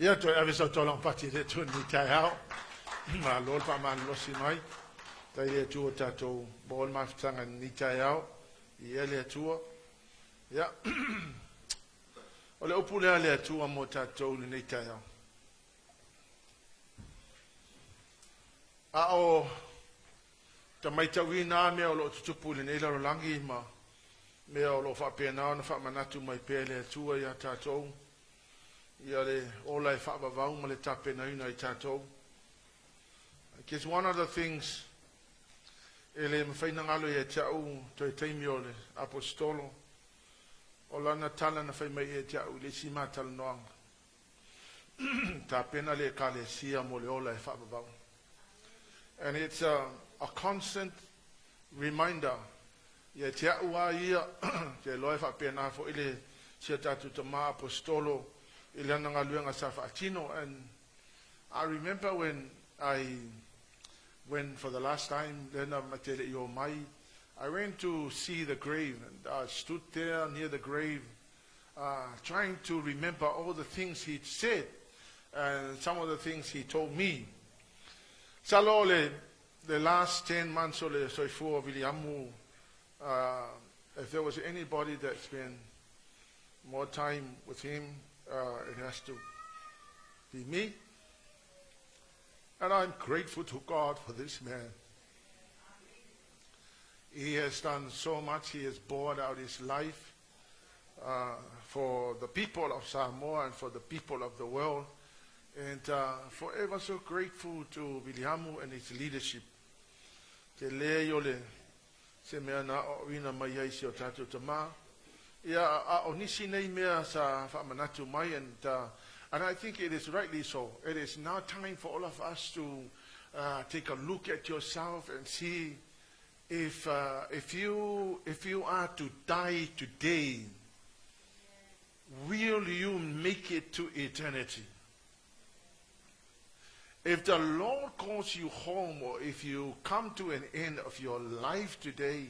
Ia to avisa tolong pati de tu ni taiao. Ma lol pa man losi mai. Tai le tu tato bol maftanga ni taiao. Ia le tu. Ia. Ole opule le tu mo tato ni taiao. A o ta mai tawina me o lo tupu le nei la langi ma me o lo fa pena na fa manatu mai pele tu ia tato. Ia le ola e whaavavau ma le tape na ina I tātou. I guess one of the things e le mawhaina ngalo e tiau to e teimi o le apostolo o lana tala na whaimai e tiau le si mātala noanga. Tape na le ka le sia mo le ola e whaavavau. And it's a constant reminder e tiau a ia te loe whaapena fo ile sia tātou ta mā apostolo and I remember when I went for the last time, I went to see the grave and I stood there near the grave trying to remember all the things he'd said and some of the things he told me. Salole, the last 10 months or so for Viliamu, if there was anybody that spent more time with him, it has to be me. And I'm grateful to God for this man. He has done so much. He has poured out his life for the people of Samoa and for the people of the world. And forever so grateful to Viliamu and his leadership. Te le yole se mea na o ina mai ai si o tātou tama. Ia o nisi nei mea sa whaamanatu mai and I think it is rightly so. It is now time for all of us to take a look at yourself and see if you are to die today, will you make it to eternity? If the Lord calls you home or if you come to an end of your life today,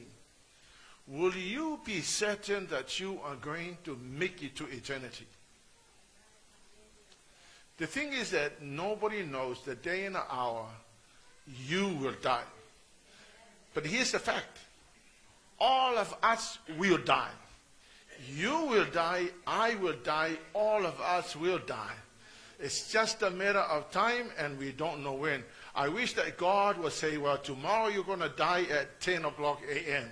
will you be certain that you are going to make it to eternity? The thing is that nobody knows the day and the hour you will die. But here's the fact. All of us will die. You will die, I will die, all of us will die. It's just a matter of time and we don't know when. I wish that God would say, well, tomorrow you're going to die at 10 o'clock a.m.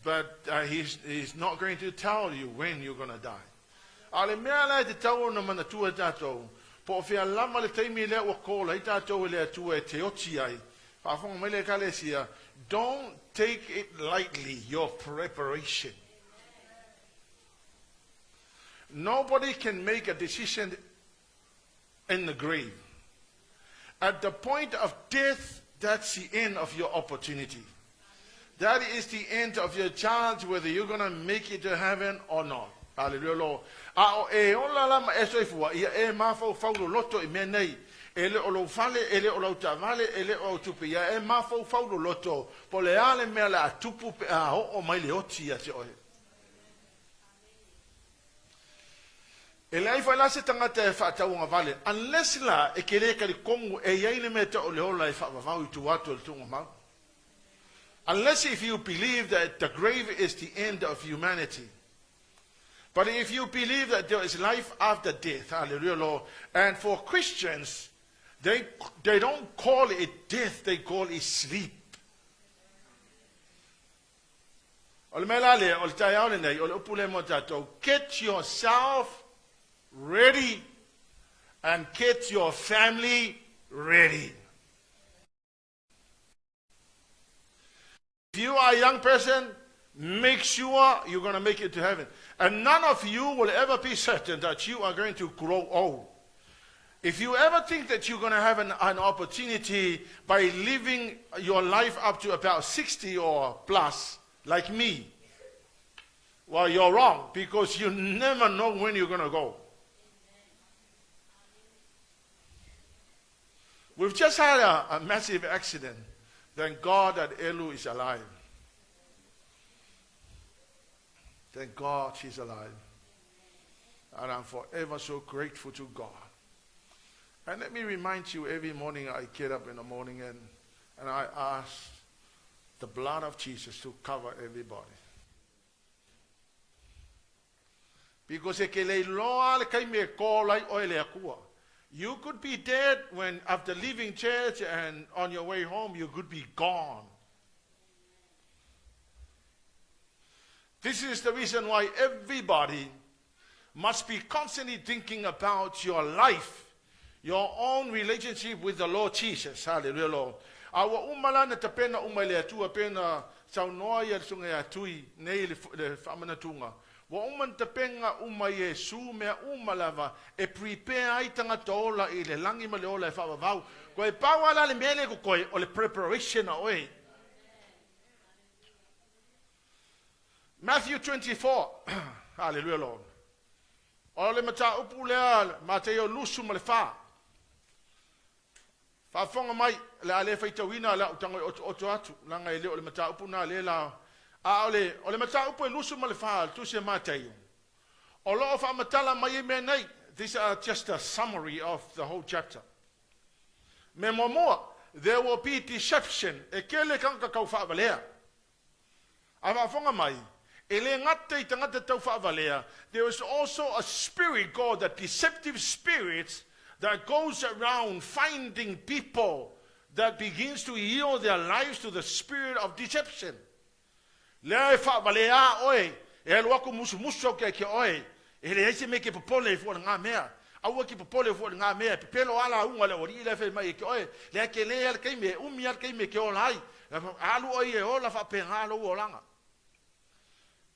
But he's not going to tell you when you're going to die. Ale mea lai te tau na mana tua tātou. Po whia lama le teimi lea ua kola I tātou lea tua e te oti ai. Whaafonga mai le kalesia. Don't take it lightly, your preparation. Nobody can make a decision in the grave. At the point of death, that's the end of your opportunity. That is the end of your chance, whether you're going to make it to heaven or not. Hallelujah. A e ola lama e soifua, ia e mafau faulo loto I menei, ele o lo fale, ele o lo tavale, ele o tupi, ia e mafau faulo loto, po le ale mea le atupu pe a ho o mai le oti a te oe. Ele ai fai lase tangata e whaatau ngā vale, unless la e kere kari kongu e iaile me te o le ola e whaavavau I tuatu le tunga mau. Unless if you believe that the grave is the end of humanity. But if you believe that there is life after death, hallelujah, Lord, and for Christians, they don't call it death, they call it sleep. Get yourself ready and get your family ready. If you are a young person, make sure you're going to make it to heaven. And none of you will ever be certain that you are going to grow old. If you ever think that you're going to have an opportunity by living your life up to about 60 or plus, like me, well, you're wrong, because you never know when you're going to go. We've just had a massive accident. Thank God that Elu is alive. Thank God she's alive. And I'm forever so grateful to God. And let me remind you, every morning I get up in the morning and I ask the blood of Jesus to cover everybody. Because you could be dead when after leaving church and on your way home you could be gone. This is the reason why everybody must be constantly thinking about your life, your own relationship with the Lord Jesus. Hallelujah, Lord. Awa umala na tapena umale atua pena saunoa ya sunga ya tui nei le famana tunga. Wa uman tapenga uma Yesu mea umalava e prepare ai tanga tola i le langi ma le ola e whawavau. Ko e pawala le mele ko koe o le preparation a oe. Matthew 24. Hallelujah, Lord. O le mata upu lea Mateo lusu ma le wha. Whafonga mai le ale whaitawina la utanga oto atu. Langa i le o le mata upu na le la. Ole mata upo e lusu ma le wha tu se Mateo. O loo wha matala mai me nei. These are just a summary of the whole chapter. Me momoa, there will be deception. E kele kanka kau wha avalea. A whafonga mai. Ele ngate I tangata tau wha avalea. There is also a spirit called the deceptive spirits that goes around finding people that begins to yield their lives to the spirit of deception. Le fa balea oi e lo ko musu ke oi e le ese me ke popole fo nga mea awu ke popole fo nga mea pelo ala unga le ori le fe mai ke oi le ke le al ke me al ke me ke olai alu oi e ola fa pe nga lo olanga.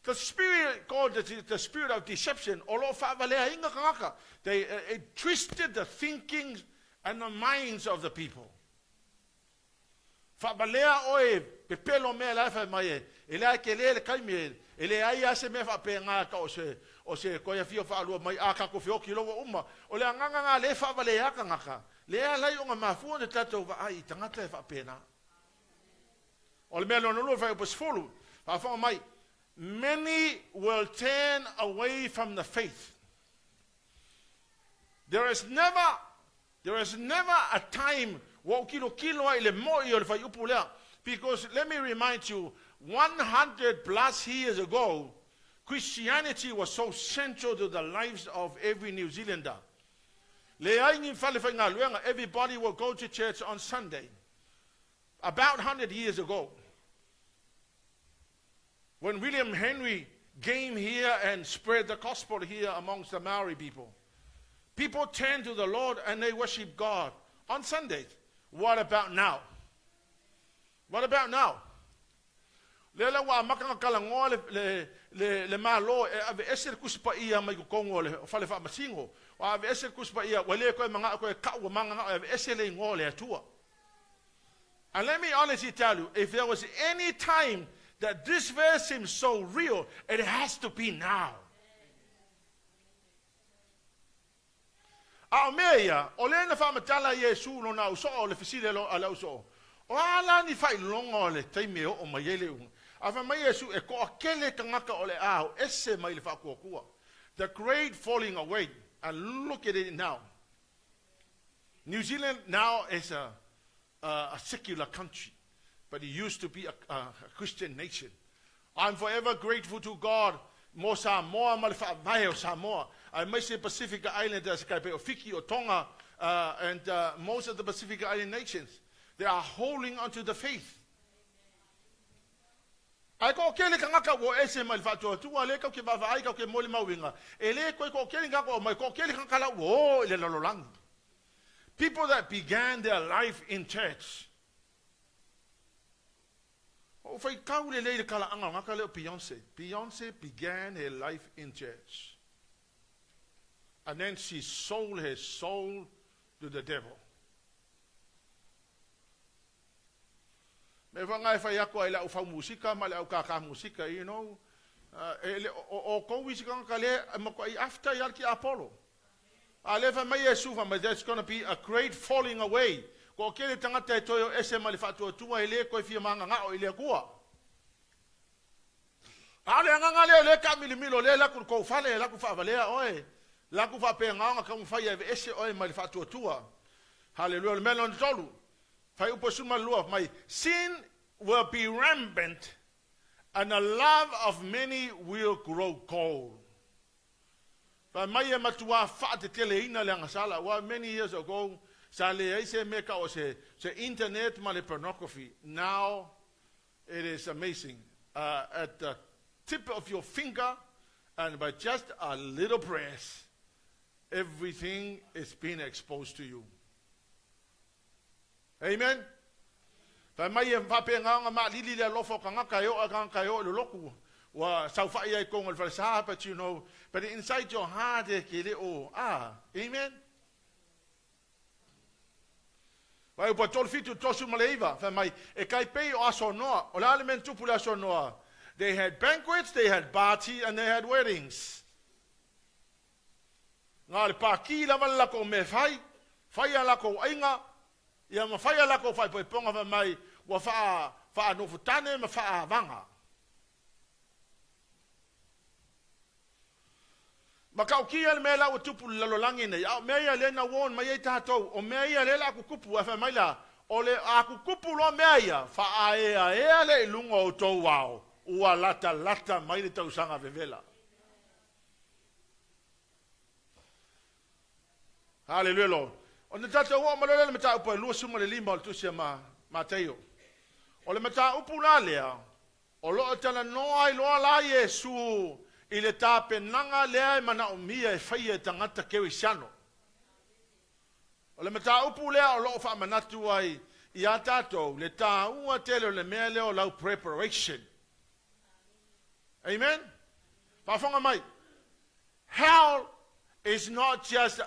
The spirit called the spirit of deception olo fa balea inga kanga they it twisted the thinking and the minds of the people. Fa balea oi pelo me la fa mai ele ke le kai me ele ai ase me fa pe nga ka o se ko ia fio fa lu mai aka ko fio ki lo uma o le nganga le fa vale ya ka ngaka le ala yo nga mafu de tato va ai tangata fa pena o le melo no lo fa po sfulu fa fa mai many will turn away from the faith. There is never a time wo kilo ai le mo I le fa upulea. Because let me remind you, 100 plus years ago, Christianity was so central to the lives of every New Zealander. Everybody will go to church on Sunday. About 100 years ago, when William Henry came here and spread the gospel here amongst the Maori people, people turned to the Lord and they worship God on Sundays. What about now? What about now? Lela wa makanga kala ngo le malo ave eser kuspa ia mai ko kongo le fale fa masingo wa ave eser kuspa ia wale ko manga ko ka wa manga ave eser le ngo le atua. And let me honestly tell you, if there was any time that this verse seems so real, it has to be now. Ameya olena fa matala Yesu no na uso le fisile lo ala uso. Wala ni fai longo le taime o mayele un. Afa mai Yesu e ko akele kangaka ole ao esse mai le fa kuakua. The great falling away, and look at it now. New Zealand now is a secular country, but it used to be a Christian nation. I'm forever grateful to God. Mo Samoa malfa mai o Samoa. I may say Pacific Islanders, Fiki or Tonga, and most of the Pacific Island nations. They are holding onto the faith. I go kele kangaka wo ese mal fatu tu ale ka ke bava ai ka ke moli mawinga ele ko kele ngaka o mai ko kele kangala wo le lololang. People that began their life in church. O fai kaule le kala anga ngaka le Beyonce began her life in church. And then she sold her soul to the devil. Me vangai fa yako ila ufa musika mala au kaka musika, you know. O ko wisika kale mako after yalki Apollo. Alefa mai Yesu fa there's going to be a great falling away. Ko kele tangata toyo ese mali fatu tua ile ko fi manga nga o ile kuwa. Ale nganga le ka milimilo le la ko fale la ku fa valea oe. La ku fa pe nga ka mu fa ye ese oe mali fatu tua. Hallelujah. Melon tolu. Fai upasuma lua. My sin will be rampant, and the love of many will grow cold. But maya matua fat tele ina lang sala. Well, many years ago, sale I say make out say internet male pornography. Now it is amazing. At the tip of your finger, and by just a little press, everything is being exposed to you. Amen. But my nga ma lili la lofo kanga kayo loloku wa saufa ia kong al falsa, but you know, but inside your heart kile amen. Vai po tol fitu tosu maleiva fa mai e kai pe o asonoa o la element tupula asonoa. They had banquets, they had party, and they had weddings. Nga le paki la la ko me fai la ko ainga ia ma fai la ko fai po ponga fa mai wa fa no futane ma fa vanga. Makau kia le mela o tupu lalolangi nei au mea le na won mai tatou o mea le la kukupu fa mai la o le a kukupu lo mea fa a le lungo o tou wao ua lata mai le tausanga vevela. Hallelujah Lord. O ne tata o malole le mata upo lu suma le lima o tusia MATAIO. O le mata upu la lea o lo tala no ai lo la Yesu i le tape nanga lea mana o mia e fai e tangata kewisiano. O le mata upu lea o lo fa manatu ai i a tatou le ta ua tele le mea leo lau preparation. Amen. Pafonga mai. Hell is not just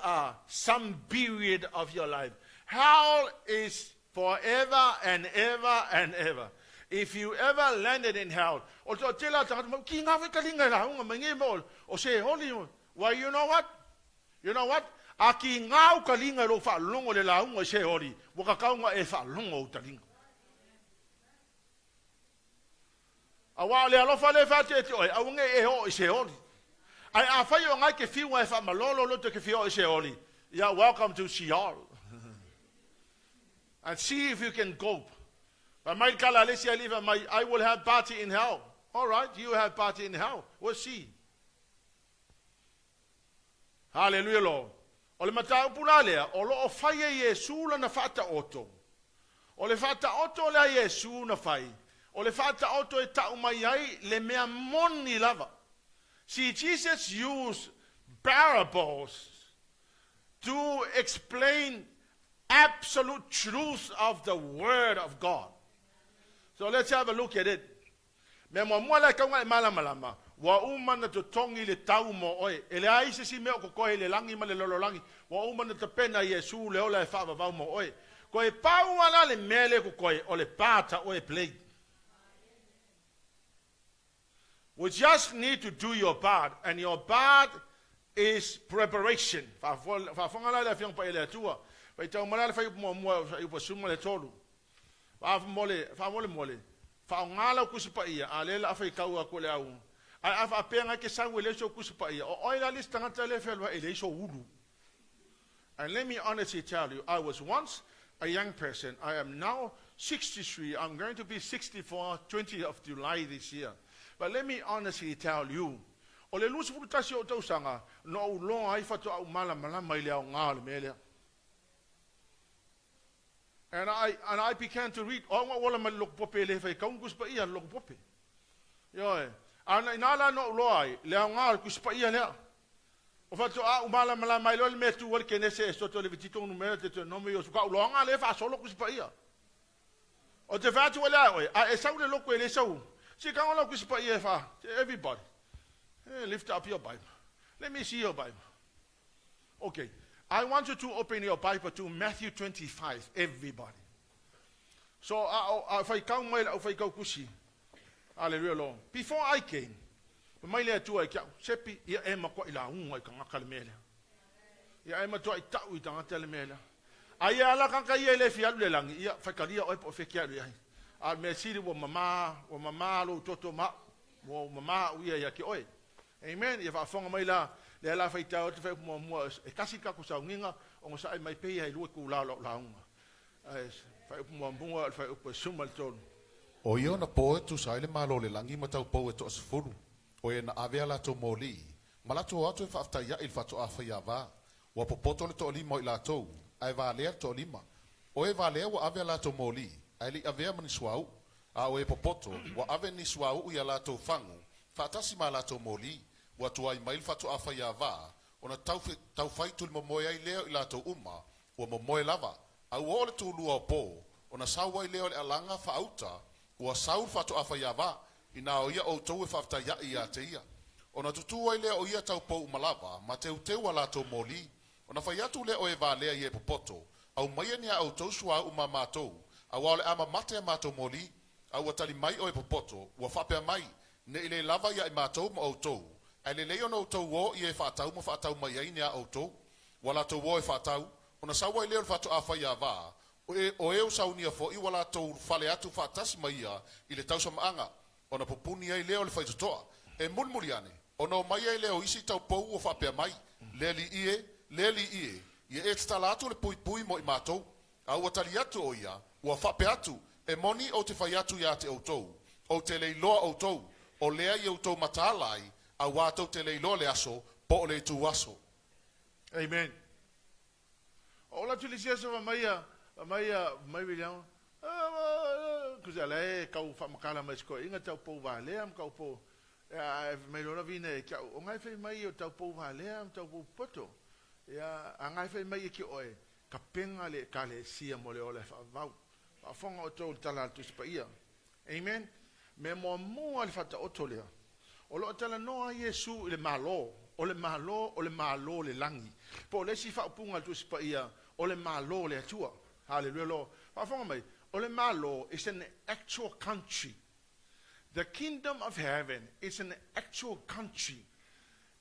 some period of your life. Hell is forever and ever and ever. If you ever landed in hell, well, you know what? You know what? Aki ngau kalinga lo fa longo le la unga se hori. Waka kaunga e fa longo talinga. Awa le alo fa le fa te oi aunge e ho se hori. Ai a fa yo ngai ke fiwa e fa malolo lo te ke fiwa se hori. Yeah, welcome to Sheol. And see if you can cope. But my kala lesia live I will have party in hell. All right, you have party in hell. We'll see. Hallelujah, Lord. O le matau punalea, o lo o fai Yesu la na fata oto. O le fata oto la Yesu na fai. O le fata oto e tau mai ai le mea moni lava. See, Jesus used parables to explain absolute truth of the Word of God. So let's have a look at it. Me mo mola ka ngai malama. Wa umana to tongi le tau mo oi. Ele ai se si me ko ko le langi ma le lololangi. Wa umana te pena Yesu le ola e fa va mo oi. Ko e pau ala le mele ko ko o le pata o e play. We just need to do your part, and your part is preparation. Fa fonga la fiong pa ele tua. Fa tau mala fa mo fa suma le tolu. Fa mole. Fa ngala kusipa ia alela afa ikau ko le au. Ai afa penga ke sangue le so kusipa ia. O ila lista ngata le felwa ele so ulu. And let me honestly tell you, I was once a young person. I am now 63. I'm going to be 64, 20th of July this year. But let me honestly tell you, o le lusu futasi o tausanga, no long ai fatu au mala mai le au ngale mele. And I began to read. Oh, wala man lok pope le fai kaung kuspa ia lok pope. Yo, ana inala no loai le ngal kuspa ia le. O fatu a umala mala mai lo me tu wal kenese so to le vitito no me te no me yo ka lo ngal le fa solo kuspa ia. O te fatu wala oi, a e sau le lok le sau. Si ka ngalo kuspa ia fa everybody. Hey, lift up your Bible. Let me see your Bible. Okay. I want you to open your Bible to Matthew 25, everybody. So, if I come well, if I go kusi, hallelujah, Lord. Before I came, my lea tu ai kia, sepi, ia e makwa ila unga i kangaka le mele. Ia e matua i tau i tangata le mele. Ai ala kanka ia le fialu le langi, ia whakaria oi po whikia lu iai. Al me siri wa mama lo toto ma, wa mama uia ia ki oi. Amen. Ia whaafonga mai la, le ala whaitau te whai mua e kasi ka kusau nginga, o sa mai pe ai lu ku la launga ai fai mo fai sumal ton O ia na po tu sai le malo le langi ma tau po to asfuru. O ia na avea la to moli. Ma la to atu fa ya il fa to afa ya va. Wa popoto le to lima i la to. Ai va le to lima. O e va le wa avea la to moli. Ai li avea mani swau. A o e popoto wa ave ni swau ia la to fangu. Fa tasi ma la to moli. Wa tu ai mail fa to afa ya va. Ona tau fai tu mo moya i leo i la to uma. Wa mo moya lava. Au o le tu lua po. Ona sawa i leo le alanga fa auta. Ua saul fatu afa ia va, ina o ia o tau e whafta ia ia te ia. O na tutu ai lea o ia tau pou malava, ma teu teu ala tau moli. O na whai atu lea o e va lea i e popoto, au maia nia au tau sua uma mātou, au au le ama mate a mātou moli, au atali mai o e popoto, ua whapea mai, ne ile lava ia i mātou ma au tau. Ai le leo na au tau o i e whatau ma whatau mai ai nia au tau, wala tau o e whatau, o na sawa i leo fatu afa ia va, o e o saunia fo i wala tau fale atu whaatasi mai ia i le tausa maanga o na popuni ai leo le whaitotoa e mulmuli ane o na o mai ai leo isi tau pou o whapea mai leli ie i e tala atu le pui pui mo i mātou a ua tali atu o ia ua whapea atu e moni o te whai atu ia te autou o te leiloa autou o lea i autou matalai a wātou te leiloa le aso po o le tu aso. Amen. Ola tulisia sa mai William kuza le kau fa makala mai sko inga tau pou va le am kau po mai lona vine ka o ngai fe mai o tau pou va le am tau pou poto ya ngai fe mai ki oe ka penga le ka le sia mo le ole fa va fa fonga o tau tala tu spa ia amen me mo al fa o tole o lo tala no a Yesu le malo o le malo le langi po le si fa punga tu spa ia o le malo le atua. Hallelujah, Lord. Ole malo is an actual country. The kingdom of heaven is an actual country.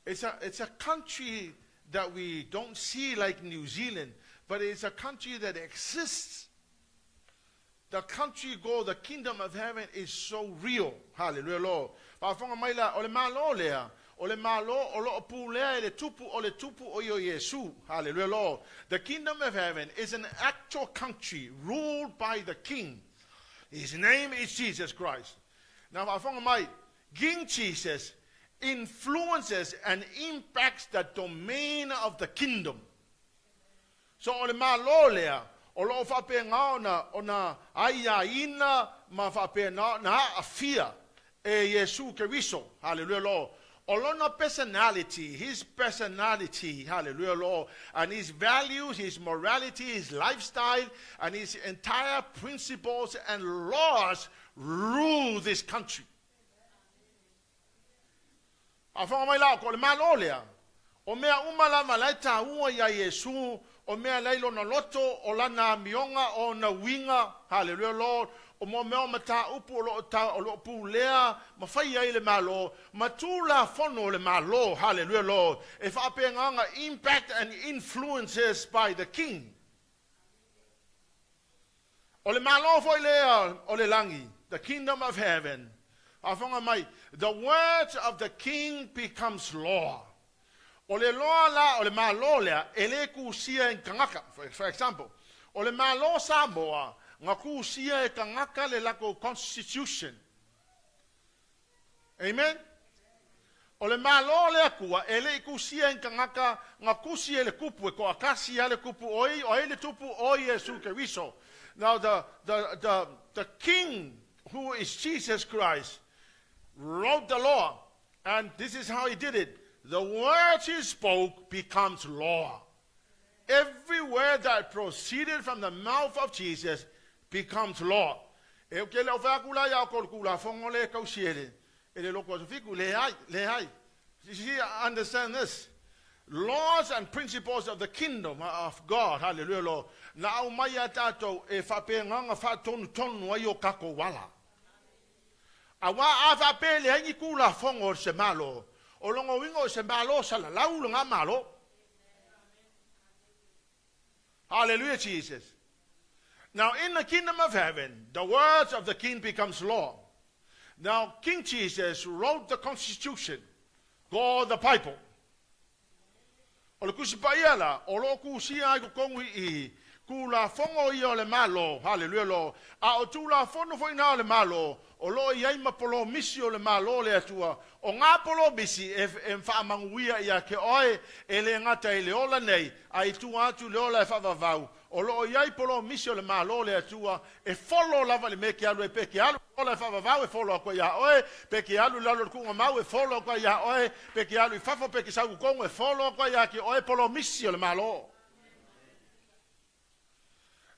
It's a country that we don't see like New Zealand, but it's a country that exists. The country called the kingdom of heaven is so real. Hallelujah, Lord. Ole malo lea. Ole malo o pulea le tupu o yo Yesu. Hallelujah, Lord. The kingdom of heaven is an actual country ruled by the king. His name is Jesus Christ. Now, King Jesus influences and impacts the domain of the kingdom. So ole malo lea o lo fa pe nga ona aya ina ma fa pe na afia e Yesu Kristo. Hallelujah, Lord. Olona personality, his personality, hallelujah, Lord, and his values, his morality, his lifestyle, and his entire principles and laws rule this country. Afang mai la ko le malolia. O mea umala malaita ua ya Yesu, o mea leilo na loto, o lana mionga, o na winga, hallelujah, Lord. O mo mea mata upu o lo pu lea, ma fai ai le malo, ma tu la fono le malo, hallelujah, Lord. If apenganga impact and influences by the king. O le malo foi lea, o le langi, the kingdom of heaven. Afonga mai, the words of the king becomes law. O le loa la, o le malo lea, ele kusia in kangaka, for example. O le malo Samoa, nga kusia e kangaka le lako constitution. Amen? O le malo le akua, ele kusia in kangaka, nga kusia le kupu, e ko akasia le kupu oi, o ele tupu oi Yesu Kristo. Now the king, who is Jesus Christ, wrote the law, and this is how he did it. The words he spoke becomes law. Every word that proceeded from the mouth of Jesus becomes law. You see, understand this. Laws and principles of the kingdom of God. Hallelujah, Lord. Na umaya tato e fapenganga fatonu tonu ayo kako wala. Awa afape le hangi kula fongo se malo. Olongo wingo se malo sala laulu nga malo. Hallelujah, Jesus. Now, in the kingdom of heaven, the words of the king becomes law. Now, King Jesus wrote the constitution called the Bible. O le kusi pa ia la, o lo kusi ai ko kongu I, ku la fongo I o le malo, hallelujah lo, a o tu la fono fo ina o le malo, o lo I ai mapolo misi o le malo le atua, o ngā polo misi e whaamanguia ia ke oe e le ngata I le ola nei, a I tu atu le ola e whavavau, o lo I ai polo misi o le malo le atua, e follow lava le meke alu e peke alu, ola e whavavau e follow kwa ia oe, peke alu lalo kunga mau e follow kwa ia oe, peke alu I whafo peke sauku kongu e follow kwa ia ke oe polo misi o le malo.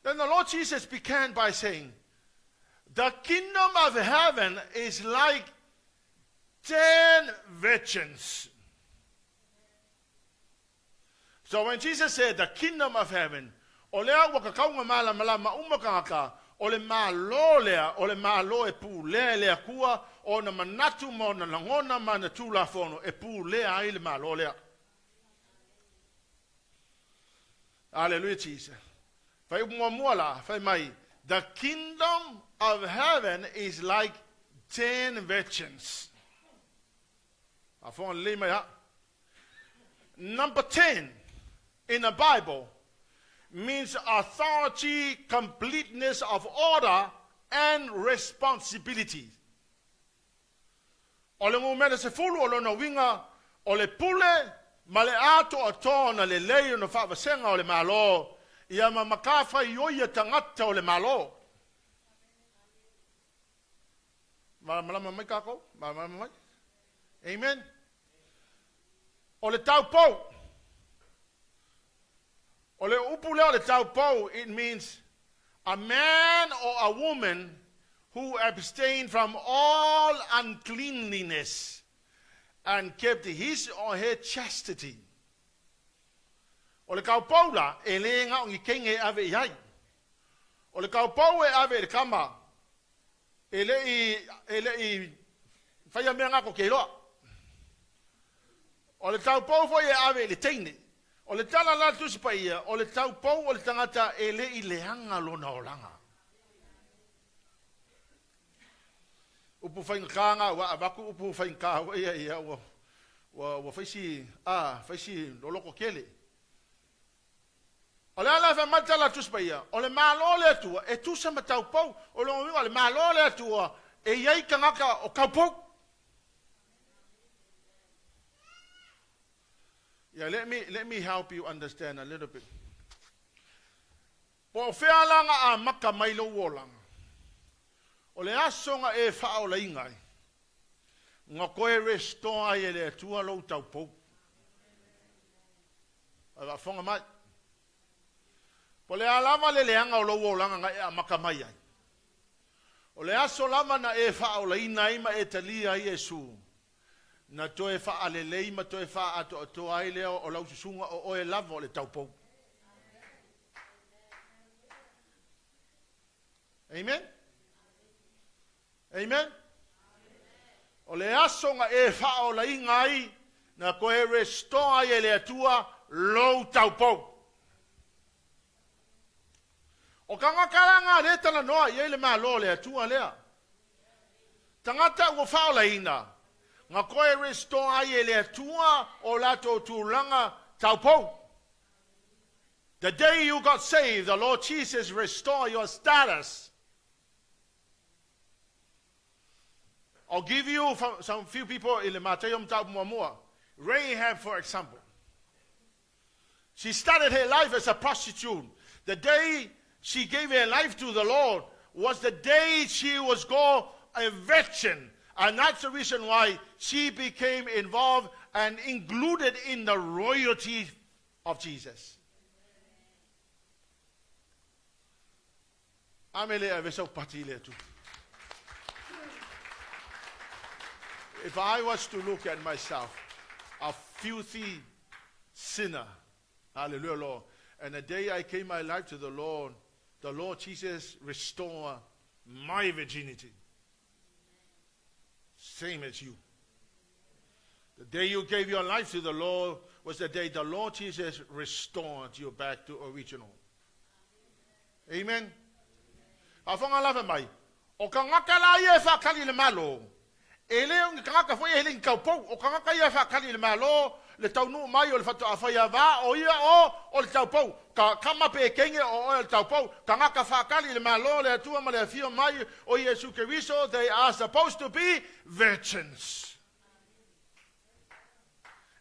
Then the Lord Jesus began by saying, the kingdom of heaven is like 10 virgins. So when Jesus said the kingdom of heaven, o lea waka kaunga mala malama umakaka, o le malo lea, o le malo e pu lea lea kua, o na manatu mo na langona ma na tula fono, e pu lea ai le malo lea. Hallelujah, Jesus. Fai mua la, fai mai. The kingdom of heaven is like 10 virgins. Number 10 in the Bible means authority, completeness of order, and responsibility. O le mumene se fulu o lona winga, o le pule, ma le ato o tōna le leo no whaawasenga o le malo, ia ma makafa I oia tangata o le malo. Malama mai kako? Malama mai? Amen? O le taupou. O le upu leo le taupou, it means a man or a woman who abstained from all uncleanliness and kept his or her chastity. O le kaupou la, e leenga o ngi kenge ave iai. O le kaupou e ave le kama, e le I whaia mea ngako ke loa. O le taupou fo e ave le teine. O le tala la tusi pa ia, o le taupou o le tangata e le I leanga lona o langa. Upu whaingkanga, wa avaku upu whaingkawa ia wa whaisi loloko kele. O le ala fa matala tuspa ia, o le malo le atua, e tusa matau pau, o le malo le atua, e iai kangaka o kaupou. Yeah, let me help you understand a little bit. Po whealanga a maka mailo wolanga. O le asonga e whao la ingai. Nga koe restore e le atua lo tau pou. A whonga mai. Po le alama le leanga o lo wolanga nga e a maka mai ai. O le aso lama na e whao la inai ma e talia i Yesu. Na toe fa'alelei ma toe fa'ato ai leo o lau susunga o oe lava o le taupou. Amen? Amen? O le aso nga e fa'o la ingai na koe restore ai le atua lou taupou. O kangakaranga le tala noa i le malo le atua lea. Tangata ua fa'o la ina. Nga koe restore ai le atua o lato tūlanga taupou. The day you got saved, the Lord Jesus restored your status. I'll give you some few people in the MATAIO Muamua. Rahab, for example. She started her life as a prostitute. The day she gave her life to the Lord was the day she was called a virgin. And that's the reason why she became involved and included in the royalty of Jesus. If I was to look at myself, a filthy sinner, hallelujah, Lord, and the day I gave my life to the Lord Jesus restored my virginity. Same as you. The day you gave your life to the Lord was the day the Lord Jesus restored you back to original. Amen. Afonga lava mai. O kangaka la ye fa kali le malo. Ele o kangaka foi ele kaupou. O kangaka ye fa kali le malo. le tau nu mai o le fatu afaya va o ia o le tau pau ka kama pe kenge o le tau pau ka ngaka whakali le malo le atua ma le afio mai o Yesu Keriso. They are supposed to be virgins.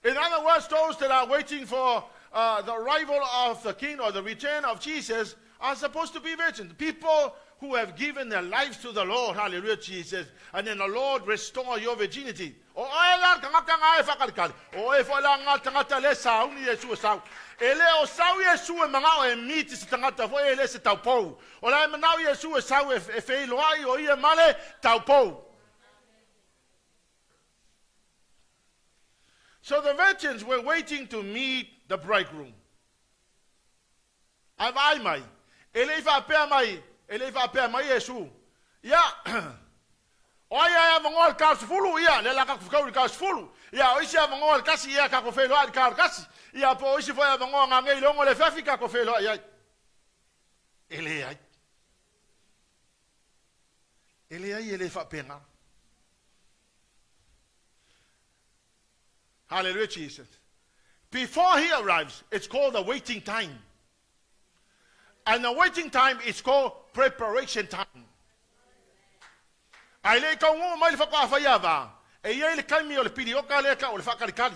In other words, those that are waiting for the arrival of the King or the return of Jesus are supposed to be virgins. People who have given their lives to the Lord, hallelujah, Jesus, and then the Lord restore your virginity. O ela tangata ngai whakalikali. O e whailanga tangata le sau ni Yesu sau. Ele o sau Yesu e mga o e miti si tangata fo ele se tau pou. O la e manau Yesu e sau e wheiloai o ia male tau pou. So the virgins were waiting to meet the bridegroom. Ai mai. Ele ifa pea mai. Ele ifa pea mai Yesu. Ya. Oia mangol kas fulu ia le la ka fukau kas fulu. Ya oisi mangol kasi ia ka ko felo ad ka kasi. Ia po oisi foi mangol ngai longo le fafika ko felo ia. Ele ai. Ele ai ele fa pena. Hallelujah, Jesus. Before he arrives, it's called the waiting time. And the waiting time is called preparation time. Ai le ka ngo mai le fa ka fa ya va. E ye le kaimi o le pidi o ka le ka o le fa ka kali.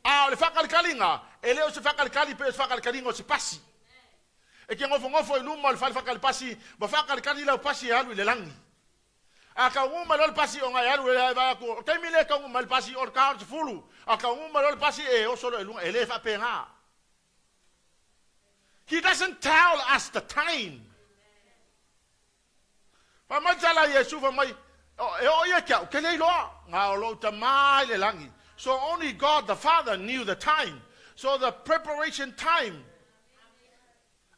O le fa ka kali nga, e le o se fa ka kali pe o se fa ka kali ngo se pasi. E ke ngofo e luma le fa ka pasi, ba fa ka kali la pasi alu le langi. Aka uma le pasi o nga alu le va ko. Kaimi le ka uma le pasi o ka se fulu. Aka uma le pasi e o solo e le fa pe nga. He doesn't tell us the time. Pa mai tala Yesu fa mai o ia kia ke le loa nga o lo ta mai le langi. So only God the Father knew the time. So the preparation time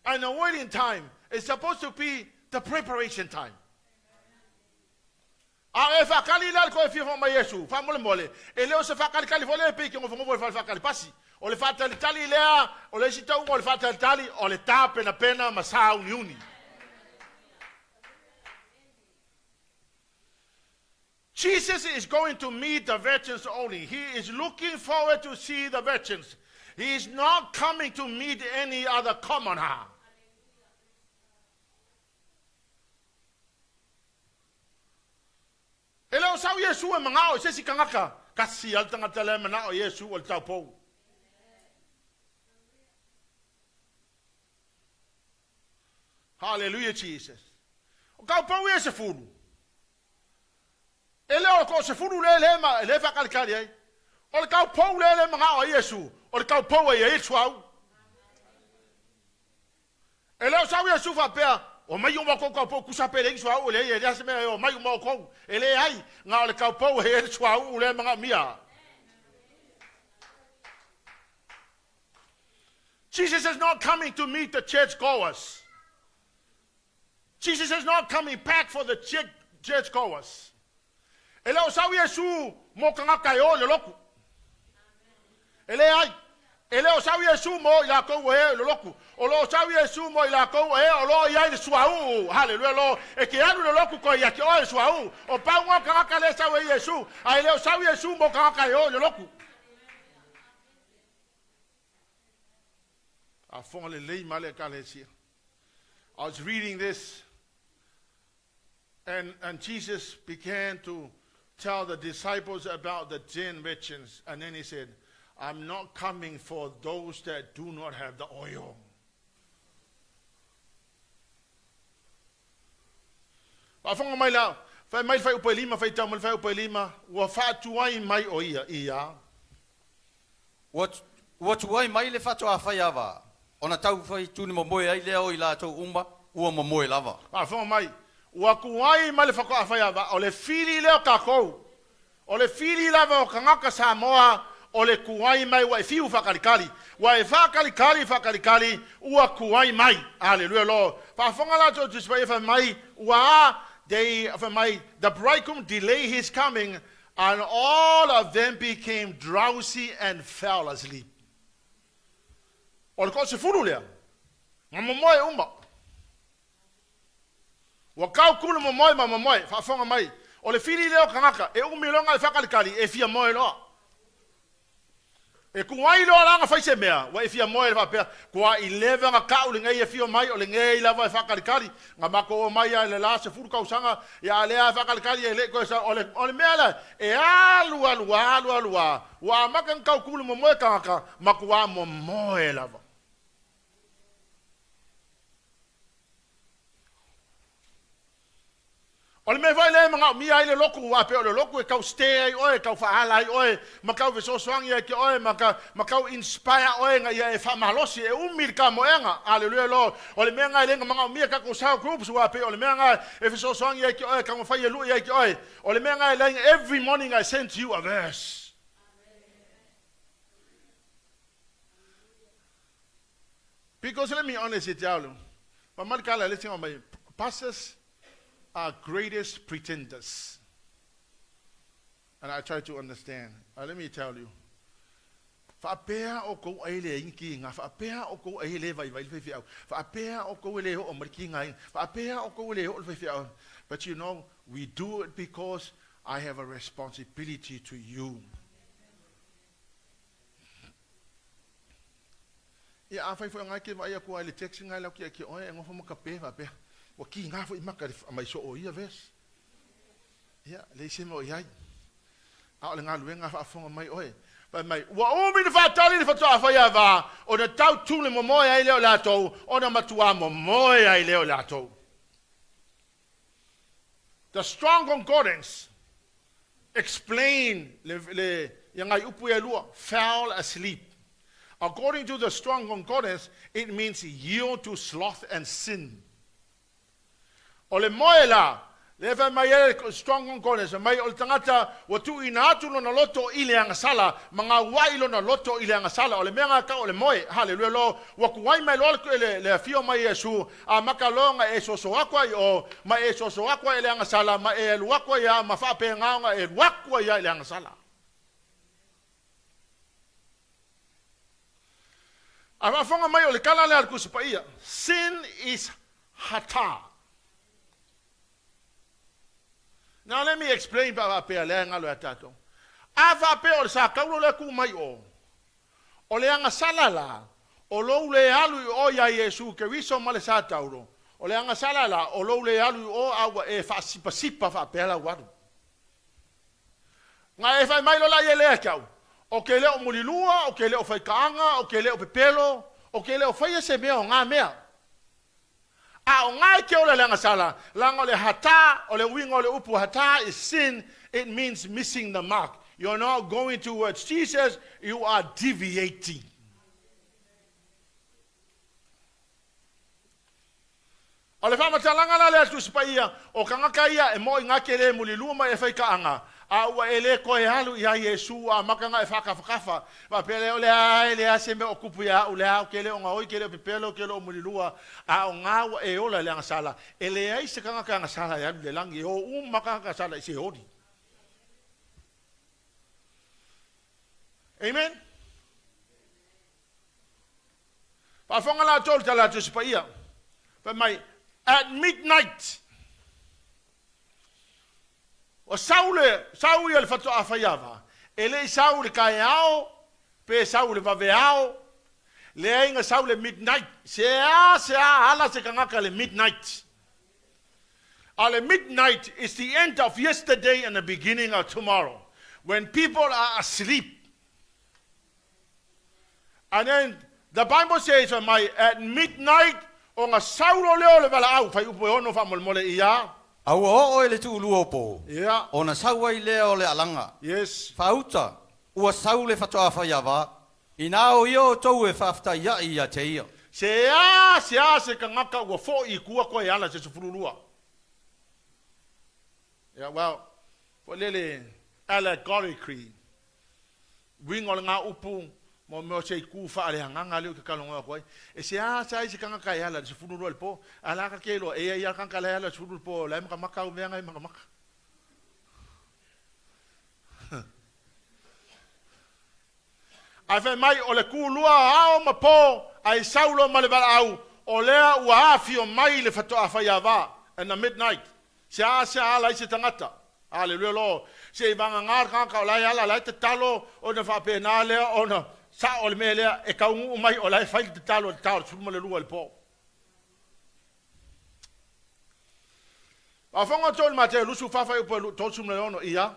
and the waiting time is supposed to be the preparation time. A e fa kali la ko e fi fa mai Yesu fa mole e le o se fa kali vole pe ke ngo fa kali pasi o le fa tali lea o le sita o le fa tali o le tape na pena masa uniuni. Jesus is going to meet the virgins only. He is looking forward to see the virgins. He is not coming to meet any other commoner. Ele o sau Yesu e mga o se si kangaka kasi al tangata le mana o Yesu o tau pou. Hallelujah, Jesus. O kau pou e se fulu. Ele o ko se fulu le fa kalkali ai. O kau pou le mga o Yesu. O kau pou e tuau. Ele o sau Yesu fa pea o mai o mako ka po kusa pele ngi o le ya se me o mai o mako ele ai nga le ka po he swa o le mga mia. Jesus is not coming to meet the church goers. Jesus is not coming back for the church goers. Ele o sa Yesu mo ka ka yo le loku. Ele ai ele o sa Yesu mo ya ko we le loku. O lo sa Yesu mo ila ko e o lo ia le suau. Hallelujah lo e ke anu le loku ko ia ke o suau. O pa ngo ka ka le sa we Yesu. Ai le o sa Yesu mo ka ka yo le loku. A fon le Leauma le ka le sia. I was reading this and Jesus began to tell the disciples about the 10 virgins, and then he said, I'm not coming for those that do not have the oil. Afonga mai la, fai mai fai upelima, fai tamu fai upelima, wa fa tuai mai o ia. Wa tuai mai le fa toa fai ava. Ona tau fai tuni mo moe ai le o ila tau umba, ua mo moe lava. Afonga mai, wa kuai mai le fa ko fai ava, o le fili le o kako. O le fili lava o kangaka Samoa, o le kuai mai wa fiu fa kalikali. Wa e fa kalikali, ua kuai mai. Hallelujah lo. Pa fonga la to display fa mai wa the bridegroom delayed his coming, and all of them became drowsy and fell asleep. O le ko se fulu lea. Mamomoe umba. Wa kau kulu mamomoe, fa fonga mai. O le fili leo kangaka, e umilonga le fakalikali, e fia moe loa. E kuai lo langa fai se mea, wa ifia moe va pe, kua 11 nga kau le ngai fio mai o le ngai lava fa kalikali, nga mako o mai le la se furu kau sanga ya le fa kalikali le ko sa ole mea la e alu wa makan kau kulu mo moe ka makua mo moe lava. Ole me vai le manga mi ai le loku wa pe le loku e kau stay oi kau faala oi makau ve so swang ia ki oi makau inspire oi nga ia e fa malosi e umil ka moenga aleluia lo ole me nga le manga mi ka ko sa groups wa pe ole me nga e fe so swang ia ki oi ka mo fa lu ia ki oi ole me nga le every morning I send you a verse. Because let me honest with you, but malkala let's say my pastors are greatest pretenders. And I try to understand. Let me tell you. Fa'apea o kou aile inki nga fa'apea o kou aile vai fiau. Fa'apea o kou le o marki ngai. Fa'apea o kou le o fiau. But you know, we do it because I have a responsibility to you. Ya afai fo ngai ke vai ko aile text ngai la ki oi ngofo mo kape fa'apea. O ki nga fo imaka mai so o ia ves. Ya, le se mo ia. A le nga luenga fa fonga mai oi. Ba mai wa o mi fa tali le fa to fa ya va. O na tau tu le mo mo ai le o la to. O na matua mo mo ai le o la to. The Strong Concordance explain le yangai upu elua fall asleep. According to the Strong Concordance, it means yield to sloth and sin. Ole moela, leva mai Strong Concordance, mai o tangata wa tu inatu no na loto ile anga sala, mga wailo na loto ile anga sala, ole menga ka ole moe, haleluia lo, wa kuwai mai lo le fio mai Yesu, a makalonga e soso akwa o ma e soso akwa ile anga sala, ma e luakwa ya mafape nganga e luakwa ya ile anga sala. A fonga mai ole kala le alku sipaia, sin is hata. Now let me explain para pe le ngalo atato. Ava pe o sa kaulo le ku mai o. O le anga salala. O lo le alu o ya Yesu ke viso male sa tauro. O le anga salala o lo le alu o awa e fa sipa fa pe la wadu. Nga e fa mai lo la ye le kau. O ke le o mulilua, o ke le o fai kaanga, o ke le o pepelo, o ke le o fai se mea o ngā mea. A o ngai ke ole langa sala, langa ole hata, ole winga ole upu hata is sin, it means missing the mark. You're not going towards Jesus, you are deviating. Ole fama talanga la le tu spaia, o kanga kaia e mo inga kele muliluma e fai kaanga. A ua ele koe halu ia Yesu a makanga e whakawhakafa. Wa pele o lea e lea se me o kupu ia o lea o kele o ngā oi kele o pepelo o kele o mulilua. A o ngā ua e ola lea ngasala. E lea i se kanga ka ngasala ia le langi. O makanga ngasala i se hori. Amen? Pa whanga la tolu tala tu sipa ia. Pa mai, at midnight, o saule le fatu afaiava. Ele saule kai ao, pe saule vaveao. Le inga saule midnight. Se ala se kangaka le midnight. Ale midnight is the end of yesterday and the beginning of tomorrow. When people are asleep. And then the Bible says at midnight o nga saulo leo le vala au fai upo ono fa molmole ia. Au o ele tu luopo. Yeah. Ona saua i lea o le alanga. Yes. Fauta, ua saule fatoa faiava. Ina o io tau e fafta ia i a te ia. Se kangaka ua fo i kua koe ala se sufurulua. Yeah, well, for lele allegorically, wingol nga upu, mo mo se ku fa ale hanga le ka kalonga koe. E se se kangaka ala se sufurulua le po, ala ka kelo e ia kangaka ala se sufurulua po, la maka maka u venga maka maka. Afe mai o le kulua ao mapo ai saulo malebala au o lea ua afio mai le fatoa faiava in the midnight. Se ala se tangata. Hallelujah lo. Se vanga ngar ka lai ala lai te talo o na fa pena le o na sa ole melea e kaungu mai o lai fai te talo suma le lua le po. A whanga tōl Mateo lusu whawhai upo tō suma le ono ia.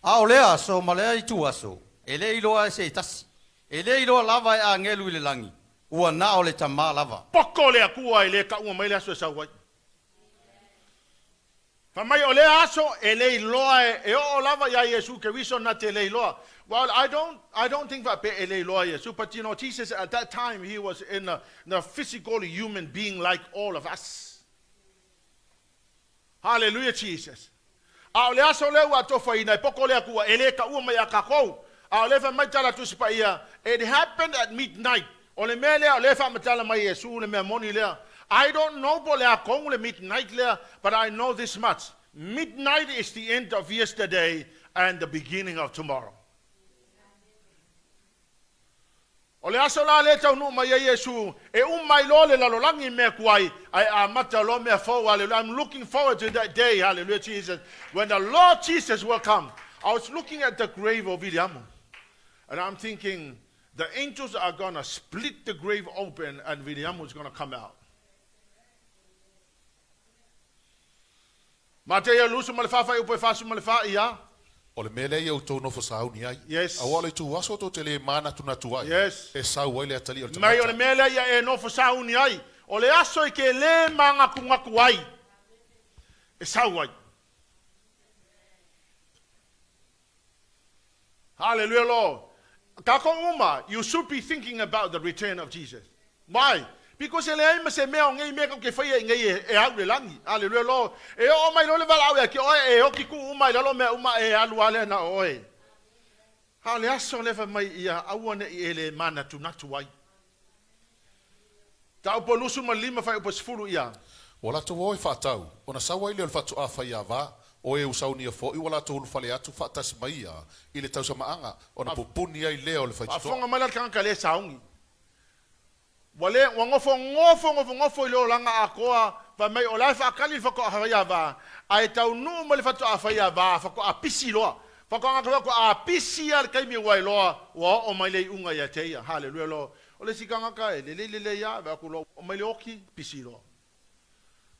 A o lea so malea I tu aso. E le iloa se tasi. E le iloa lava e a ngelu I le langi. Ua na o le tama lava. Poko lea kua I le ka ua mai le aso e sauai. Mai o le aso e le iloa e o lava ia Yesu ke wiso na te le iloa. Well, I don't think that e le iloa Yesu, but you know, Jesus at that time he was in a physical human being like all of us. Hallelujah, Jesus. A o le aso le ua tofa ina poko lea kua e le ka ua mai a kakou. A o le fa mai tala tusipa ia. It happened at midnight. O le mea lea o le fa matala mai Yesu le mea moni lea. I don't know po lea kong le midnight lea, but I know this much. Midnight is the end of yesterday and the beginning of tomorrow. O le aso la le tau nu mai Yesu e umai lo le lalolangi mea kuai ai a mata lo mea fau. I'm looking forward to that day, hallelujah, Jesus, when the Lord Jesus will come. I was looking at the grave of Leauma, and I'm thinking the angels are going to split the grave open and Leauma is going to come out. Mateo lusu malfafa upo fasu malfa ia. O le mele ia utou no fasau ni ai. Yes. Awa le tu aso to tele mana tuna tuai. Yes. E sau ai le atali o le Mai o le mele ia e no fasau ni ai. O le aso I ke le manga kungaku ai. E sau ai. Hallelujah, Lord. Kako uma, you should be thinking about the return of Jesus. Why? Because ele ai mase mea ngai mea ke fai ngai e au le langi. Hallelujah, Lord. E o mai lo le vala au ke o e o ki ku uma lo mea uma e alu ale na oe. Hale aso le fa mai ia au ne ele mana tu natu ai. Ta po lusu ma lima fai po sfulu ia. Wala to woi fatau. Ona sawa ile fatu a fai ava. O e usau ni fo I wala to fale atu fatas maia ile tau sama anga ona popuni ai leo le fai. Afonga mala kan kale saungi. Wale ngofo ilo langa akoa pa mai o lai fa kali fa ko haia va ai tau nu mo le fa to afaia va fa ko apisi loa fa ko nga ko apisi al kai mi wai loa wa o mai le unga ya te hallelujah lo o le sikanga ka le ya va ko lo o mai le oki pisi loa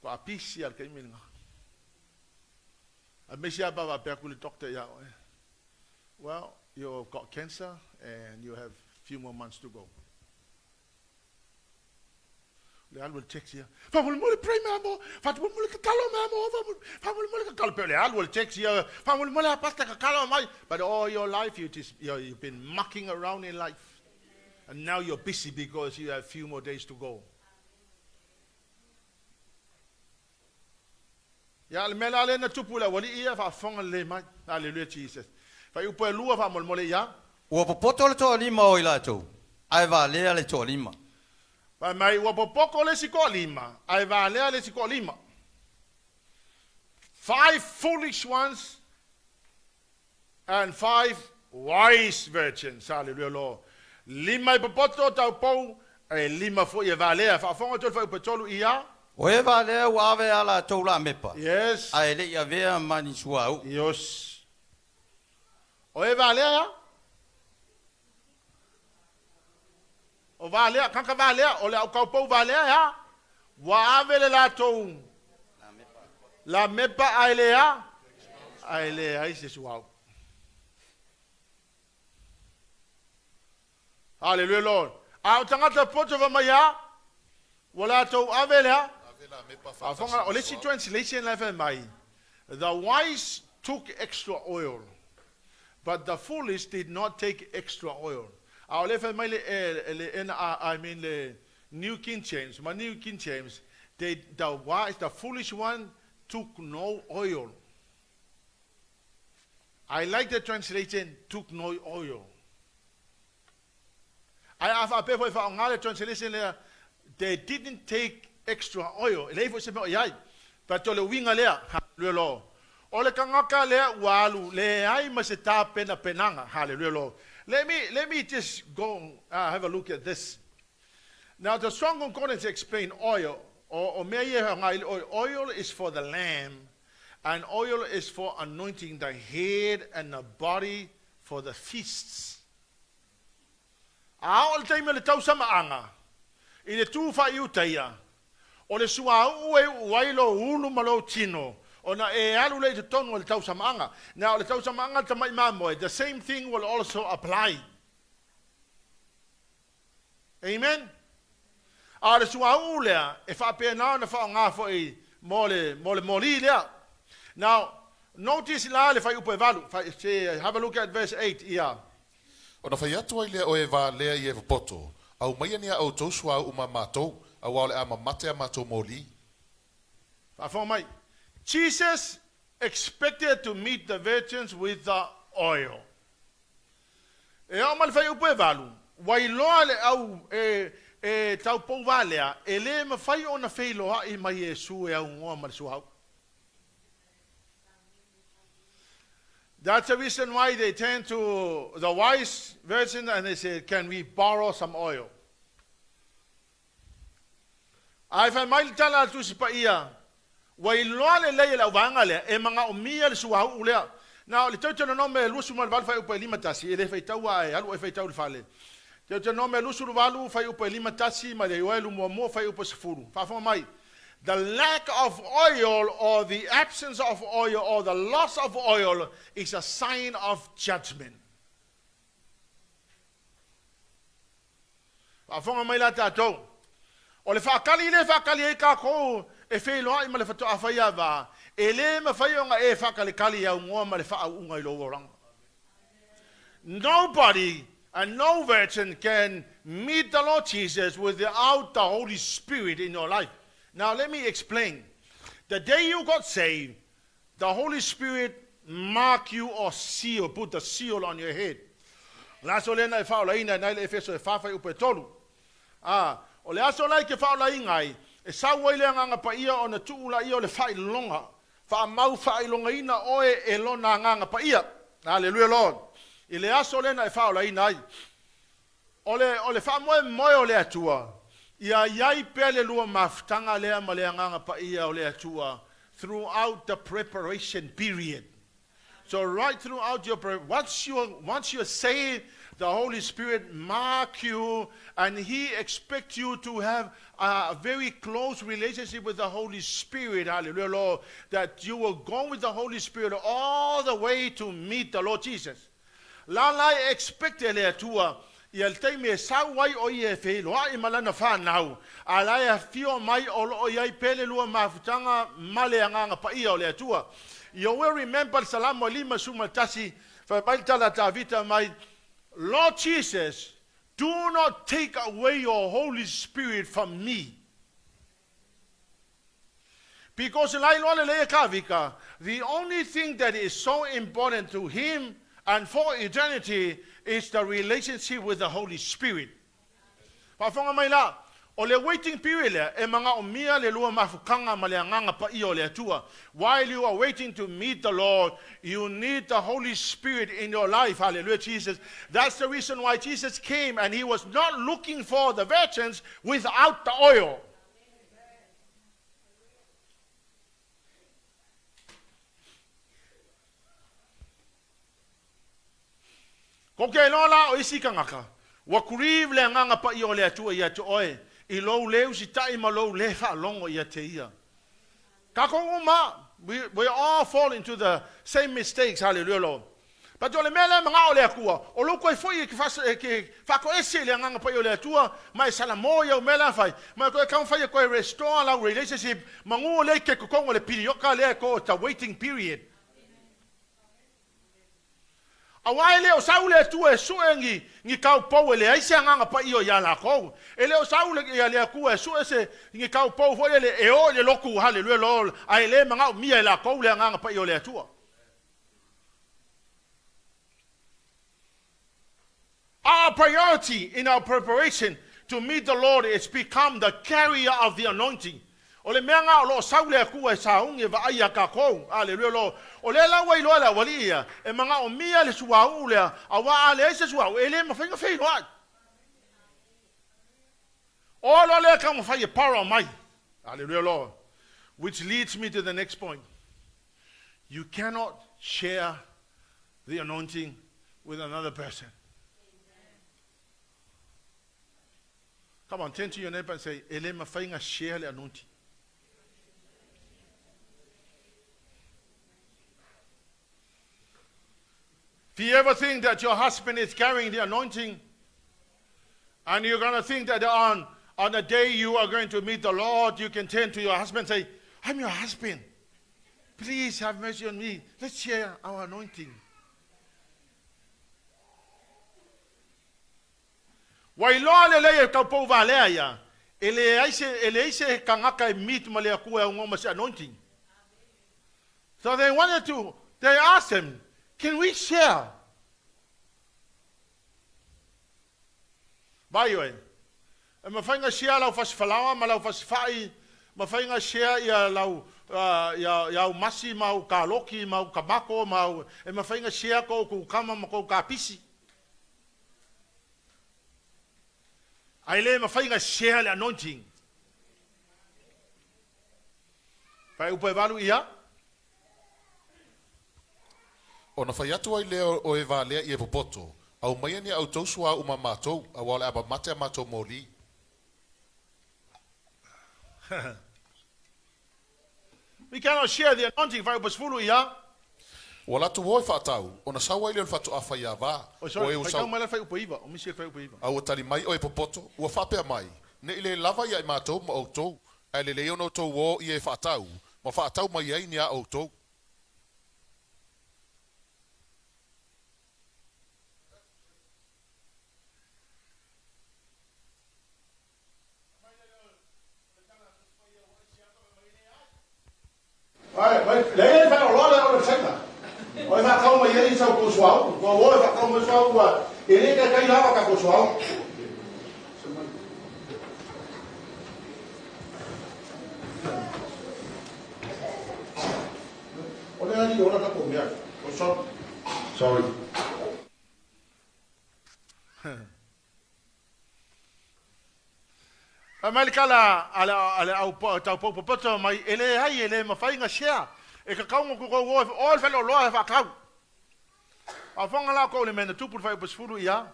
ko apisi al kai mi nga a mesia ba va per ko le doctor ya well you've got cancer and you have few more months to go. Leal will text here. Famul mole pray mamo. Famul mole kakalo mamo. Famul mole kakalo. Leal will text here. Famul mole pasta kakalo mai. But all your life you've been mucking around in life, and now you're busy because you have a few more days to go. Ya le mela le na tupula wali ia fa fonga le mai. Hallelujah, Jesus. Fa upo lua famul mole ya. Ua popoto le to lima o ila to. Ai va le ale to lima. Pa mai ua popoko le siko lima. Ai va lea le siko lima. 5 foolish ones and 5 wise virgins. Hallelujah, Lord. Lima I popoto tau pou e lima fo I va lea. Fa fonga tolu fa upetolu ia. O e va le ua ave ala to la mepa. Yes. Ai le ia vea mani suau. Yes. O e va lea. O valea, kanka valea, o le au kaupou valea ya. Wa avele la tou. La mepa ailea. Ailea ise suau. Hallelujah, Lord. Au tangata poto va maya. Wala tou avele ya. Afonga, o lesi translation level mai. The wise took extra oil, but the foolish did not take extra oil. I mean the New King James. My New King James, the wise, the foolish one took no oil. I like the translation, took no oil. I have a paper for another translation there. They didn't take extra oil. But to the wing alea, hallelujah. Ole kangaka le walu le ai maseta pena penanga, hallelujah. Let me just go have a look at this. Now the Strong Concordance explain oil. Oil is for the lamb, and oil is for anointing the head and the body for the feasts. A o le taimi le tau samaanga. I le tū whai utaia. O le sua ue wailo ulu malo tino. O na e alu le te tonu o le tau samaanga. Now le tau samaanga tamai mamoe. The same thing will also apply. Amen? A le sua ulea e whapea nao na whao ngāfo i mole moli lea. Now, notice la le whai upo e valu. Have a look at verse 8 ia. O na whai atu ai lea o e wā lea i e wapoto. Au mai nia au tousua au ma matou, au au le ama mate a matou moli. Mai. Jesus expected to meet the virgins with the oil. E au mal fai upo e valu. Wai loa le au e tau pou valea, e le ma fai o na fei loa i mai e su e au ngoa mal su hau. That's the reason why they turn to the wise virgin and they say, can we borrow some oil? Ai fai mai tala tu si pa ia. Wai loa le lei la wanga le e manga o mia le suau ulea. Now le Deuteronome lusu mal val fai upa lima tasi e le fai tau ai alu e fai tau le fale. Deuteronome lusu valu fai upa lima tasi ma le IOELU mo fai upa sefuru. Fa mai. The lack of oil or the absence of oil or the loss of oil is a sign of judgment. Afonga mai la tatou. O le whakali e ka kou e wheloa i ma le whatoa whaia wā. E le ma whaionga e whakali kali au ngoa ma le whaaunga I lo waranga. Nobody and no virgin can meet the Lord Jesus without the Holy Spirit in your life. Now let me explain. The day you got saved, the Holy Spirit mark you or seal, put the seal on your head. Laso lena e whaolaina nai le EFESO e whawhai upe tolu. O le aso lai ke whaolaingai, e sauai le nganga pa ia o na tuula ia o le whai longa. Wha mau whai longa ina oe e lona nganga pa ia. Hallelujah Lord. I le aso lena e whaolainai. O le wha moe o le atua. Ia iai pele lua maftanga lea ma lea nganga pa ia o lea tua throughout the preparation period. So right throughout your once you're saved, the Holy Spirit mark you and He expects you to have a very close relationship with the Holy Spirit. Hallelujah, Lord. That you will go with the Holy Spirit all the way to meet the Lord Jesus. La lai expecte lea tua. Ia te me sauai o I e wheloa I malana whanau. A lai a fio mai o lo iai pele lua mafutanga male anganga pa ia o lea tua. You will remember Salamo lima sumatasi fa mai tala ta vita mai. Lord Jesus, do not take away your Holy Spirit from me. Because the only thing that is so important to Him and for eternity is the relationship with the Holy Spirit. Pafonga mai la, o le waiting period le, e manga o mia le lua mafukanga ma le anganga pa I o le atua. While you are waiting to meet the Lord, you need the Holy Spirit in your life. Hallelujah, Jesus. That's the reason why Jesus came and He was not looking for the virgins without the oil. Ko ke lola o isi kangaka. Wa kuriv le nganga pa I o le atua I atu oe. I lou leu si tai ma lou le wha longo I te ia. Ka kongo ma. We all fall into the same mistakes. Hallelujah, Lord. But o le mele mga o le akua. O loko e foi ke whako ese le nganga pa I o le atua. Mai salamo ia o mele fai. Mai koe kam fai koe restore la relationship. Mangu le ke kukongo le pirioka le ko ta waiting period. Awai leo saule tu e suengi ngi kau pou le ai se nganga pa I o ya la ko. E leo saule ya le ku e su ese ngi kau pou fo le e o le loku hallelujah lol. Ai le manga mi la ko le nganga pa I o le tu. Our priority in our preparation to meet the Lord is become the carrier of the anointing. O le meanga o lo saule ku e saungi va ai ka ko hallelujah lol. O le la wai loa la wali ia, e manga o mia le suau lea, a wa le se suau, e le mawhainga whai loa. O lo le ka mawhai e para mai. Hallelujah, Lord. Which leads me to the next point. You cannot share the anointing with another person. Come on, turn to your neighbor and say, ele mawhainga share le anointing. If you ever think that your husband is carrying the anointing, and you're going to think that on the day you are going to meet the Lord, you can turn to your husband and say, I'm your husband. Please have mercy on me. Let's share our anointing. Wailoa le lei kau pou valea ia. Ele aise kangaka meet ma le akua e ngoma se anointing. So they asked him, can we share? Vai oi. E mawhainga share lau fasifalawa, ma lau fasifai, mawhainga share ia lau ia masi mau kaloki, mau kabako, mau e mawhainga share ko kama ma ko kapisi. Ai le mawhainga share le anointing. Pai upe walu ia. Ona whai atu ai leo o e wālea i e popoto, au mai ni au tausua uma mātou, au wale aba mate a mātou mōli. We cannot share the anointing whai upe sfulu ia. Wala tu hoi whaatau, ona sawa i leo whatu a whai a wā. Oh, sorry, whai kau mai la whai upe iwa, o misi e whai upe iwa. Au tari mai o e popoto, ua whapea mai, ne ile lava ia i mātou ma outou, ai le leono tau o i e whaatau, ma whaatau mai ai ni a outou. Lấy phải lo là nó sách à? Ôi mà không mà đi sau cổ xuống, ôi mà không mà sau qua, thì cái cây lá vào cả cổ xuống. Ôi đây đi nó cổ miệng, cổ sorry. Amerikala ala au tau popoto mai ele hai ele mawhainga share e ka kaunga ko ko all fellow loa fa kau a fonga la ko le mena tupu fa besfulu ia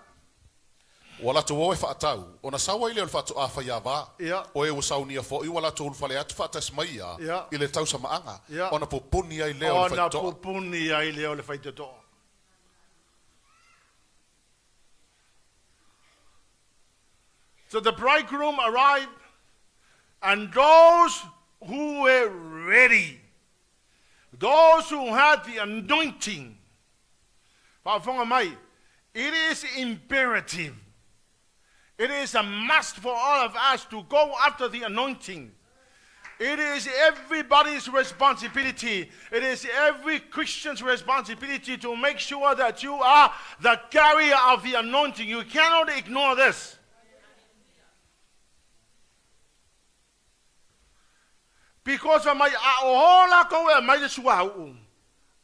wala tu o e whaatau ona sawa i leo whatu a whai a wā o e usau nia fo i wala tu ulfale atu whaatas mai ia i le tau sa maanga ona popuni ai leo le whaitoa ona popuni ai leo le whaitoa. So the bridegroom arrived, and those who were ready, those who had the anointing, it is imperative. It is a must for all of us to go after the anointing. It is everybody's responsibility. It is every Christian's responsibility to make sure that you are the carrier of the anointing. You cannot ignore this. Because of my ola ko e mai suau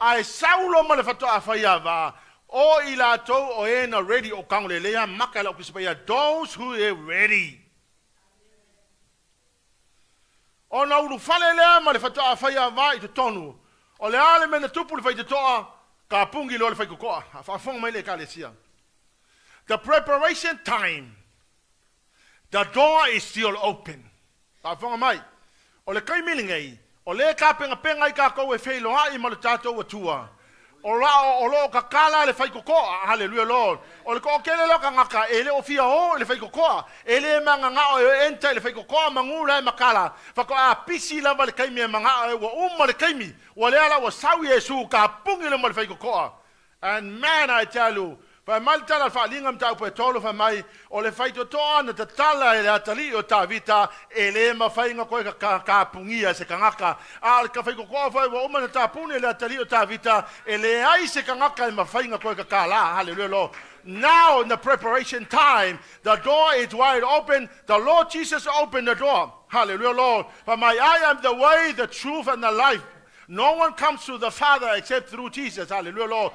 ai saulo ma le fatoa faiava o ila to o ena ready o kangole le makala o kisipaya those who are ready ona ulu fale le ma le fatoa faiava I tonu o le ale mena tupu le fai toa ka pungi lo le fai kokoa fa fong mai le kalesia. The preparation time, the door is still open. Fa fong mai o le kai milingai, o le ka penga I ka ko e feilo ai ma le tatou atua. O la o lo ka kala le fai kokoa, hallelujah Lord. O le ko kele lo ka ngaka ele o fia o le fai kokoa. Ele manga nga o enta le fai kokoa mangula e makala. Fa ko a pisi la le kai me manga o le kai mi. O le ala o sau Yesu ka pungi le ma le fai kokoa. And man I tell you, fa mal tala fa lingam tau pe tolo fa mai o le fai totoa na tala e le atali o ta vita ele ma fai nga ko ka pungia se kangaka al ka fai ko fa o ma ta puni le atali o ta vita ele ai se kangaka ma fai nga ko ka la hallelujah Lord. Now in the preparation time, the door is wide open. The Lord Jesus opened the door. Hallelujah Lord. For my I am the way, the truth and the life. No one comes to the Father except through Jesus. Hallelujah, Lord.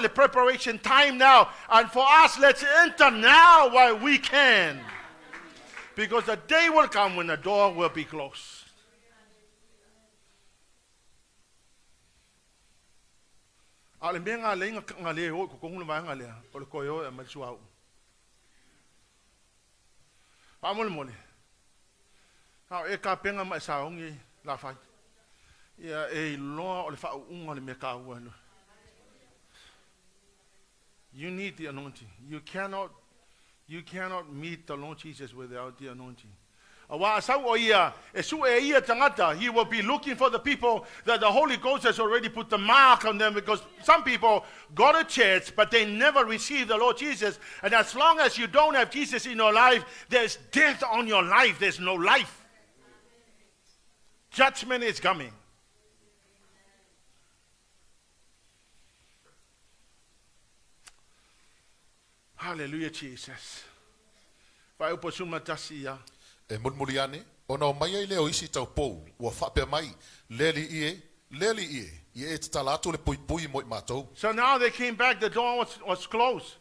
The preparation time now. And for us, let's enter now while we can. Because the day will come when the door will be closed. Pamole. Now, e ka penga mai saongi la fai. Ia e loa o le wha unga le me ka uanu. You need the anointing. You cannot meet the Lord Jesus without the anointing. He will be looking for the people that the Holy Ghost has already put the mark on them, because some people go to church but they never receive the Lord Jesus. And as long as you don't have Jesus in your life, there's death on your life. There's no life. Judgment is coming. Hallelujah, Jesus. Vai upo sumatasi ya. E mulmuliane, ona o mai ai leo isi tau pou, ua whape mai, leli ie, ie e tatalato le pui mo I mātou. So now they came back, the door was closed.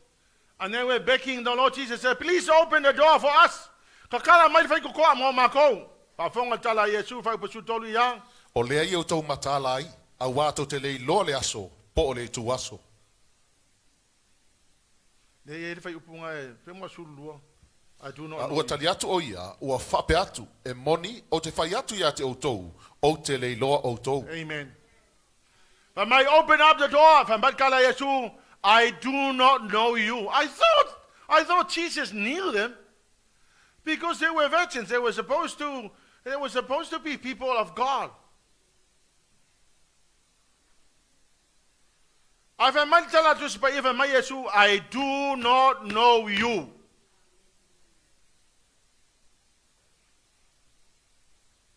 And they were begging the Lord Jesus, said, please open the door for us. Kakala mai whai kukoa mo mako. Pafonga tala Yesu whai upo sutolu ya. O lea i o tau matala ai, a wātou te lei loa le aso, po o le tu aso. Le e whai upunga e, whenua sulua. I do not know. Ua tali atu o ia, ua whape atu, e moni, o te whai atu ia te outou, o te lei loa outou. Amen. But may open up the door. Kala Yesu, I do not know you. I thought Jesus knew them, because they were virgins. They were supposed to be people of God. I do not know you.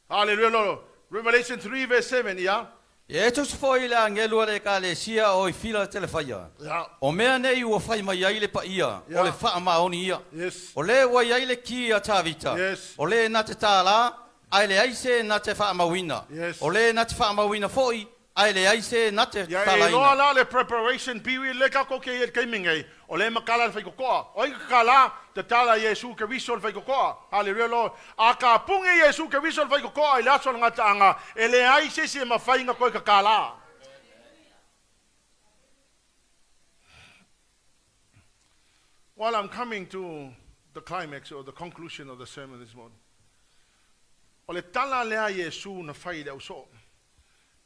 Hallelujah. Revelation 3 verse 7, yeah? E tu foi la ngelu le kalesia o fila telefaya. Yeah. O mea nei ua fai mai ai le paia, o le fa maoni ia. Yes. O le wa ai le ki a tavita. Yes. O le na te tala, ai le aise na te fa mawina. Yes. O le na te fa mawina foi, ai le aise na te Ya e tala loa ina. la le preparation piwi le ka koke e kaimingai. O le makala le whaikokoa. O i kala te tala Yesu ke wiso le whaikokoa. Hallelujah Lord. A ka punge Yesu ke wiso le whaikokoa i laso le ngataanga. E le ai se se mawhainga koe ka kala. While I'm coming to the climax or the conclusion of the sermon this morning. O le tala lea Yesu na whai leo so.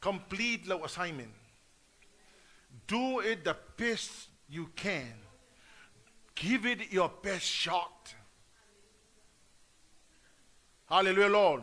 Complete the assignment. Do it the best you can. Give it your best shot. Hallelujah, Lord.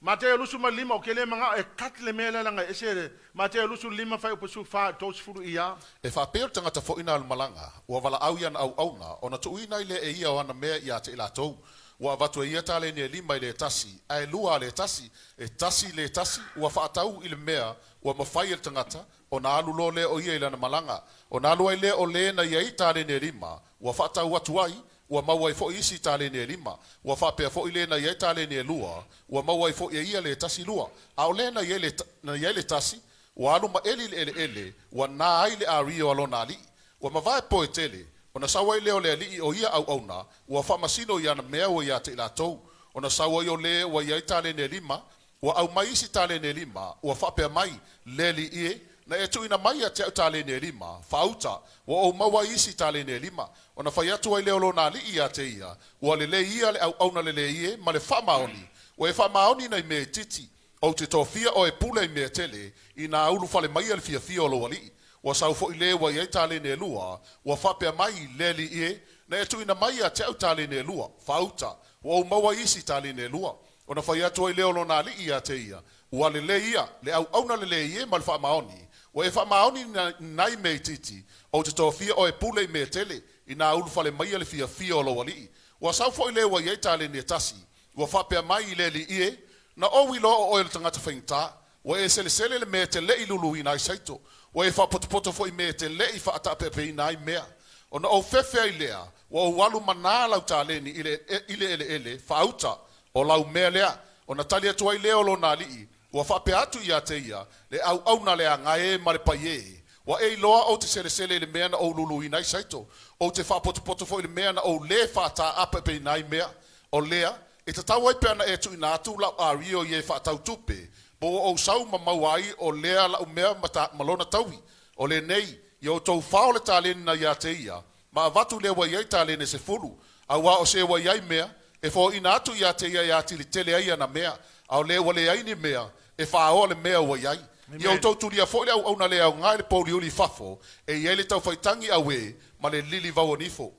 MATAIO lusu malima o kele manga e katle mele langa esere. MATAIO lusu lima fai upusu fa tos furu ia. E whapeo tangata fo ina malanga, ua wala au iana au auna, ona tu ina ile e ia wana mea ia te ilatou. Ua watu e ia tale ni e lima ile tasi, ai lua le tasi, e tasi le tasi, ua whaatau ile mea, ua mawhai il tangata, ona alu lo le o ia ilana malanga, ona alu ai le o le na ia i tale ni e lima, ua whaatau watu ai, ua mawai fo isi tale ni e lima, ua whapea fo ile na ia i tale ni e lua, ua mawai fo ia le tasi lua, au le na ia le tasi, ua alu ma eli le ele, ua na ai le a rio alona ali, ua mawai poe tele, ona sawa leo le ali o ia au auna, ua whamasino ia na mea o ia te ilatou. Ona sawa i o le ua ia i tale ne lima, ua au maisi tale ne lima, ua whapea mai le li ie, na e tu ina mai a te au tale ne lima, whauta, ua au maua isi tale ne lima. Ona whai atu ai leo lo na li ia te ia, ua le ia le au auna le ie, ma le whamaoni, ua e whamaoni na i me titi, o te tofia o e pule i me tele, ina aulu whale mai al fia o lo wali. Wa sau fo ile wa ia tale ne lua wa whapea mai leli ie na e tu ina mai a te au tale ne lua whauta wa umaua isi tale ne lua ona whai atu ai leo lo na li ia te ia ua le ia le au auna le ie ma le whamaoni wa e whamaoni nai mei titi o te tofia o e pule i me tele ina aulu whale mai ale fia o lo wali wa sau fo ile wa ia tale ne tasi wa whapea mai leli ie na o wilo o il tangata whaingta wa e sele le me te le ilulu ina i saito wa e whapotopoto fo i me te le i whaatapepe ina i mea. Ona o whewhea i lea, wa o walu mana lau tāleni ele, whauta o lau mea lea. Ona tali atu ai leo lo nā lii, wa whapea atu i a te ia, le au na lea ngae mare paie. Wa e loa o te sele le mea na o lulu ina i saito, o te whapotopoto fo i le mea na o le whaatapepe ina i mea. O lea, e te tau ai pēr na e tu ina atu lau a rio i e whaatau tupe, bo o sau mamauai o lea la umea malona tauhi. O le nei, i o tau whao le tāleni na ia te ia, ma vatu le wa iai tāleni se fulu, a wa o se wa iai mea, E fo ina atu ia te ia tili tele ai na mea, au le wale ai ni mea, e whaao le mea wa iai. Ia o tau turia fo le au na le au ngai le pauri uli fafo, e ia le tau whaitangi awe, ma le lili vau nifo.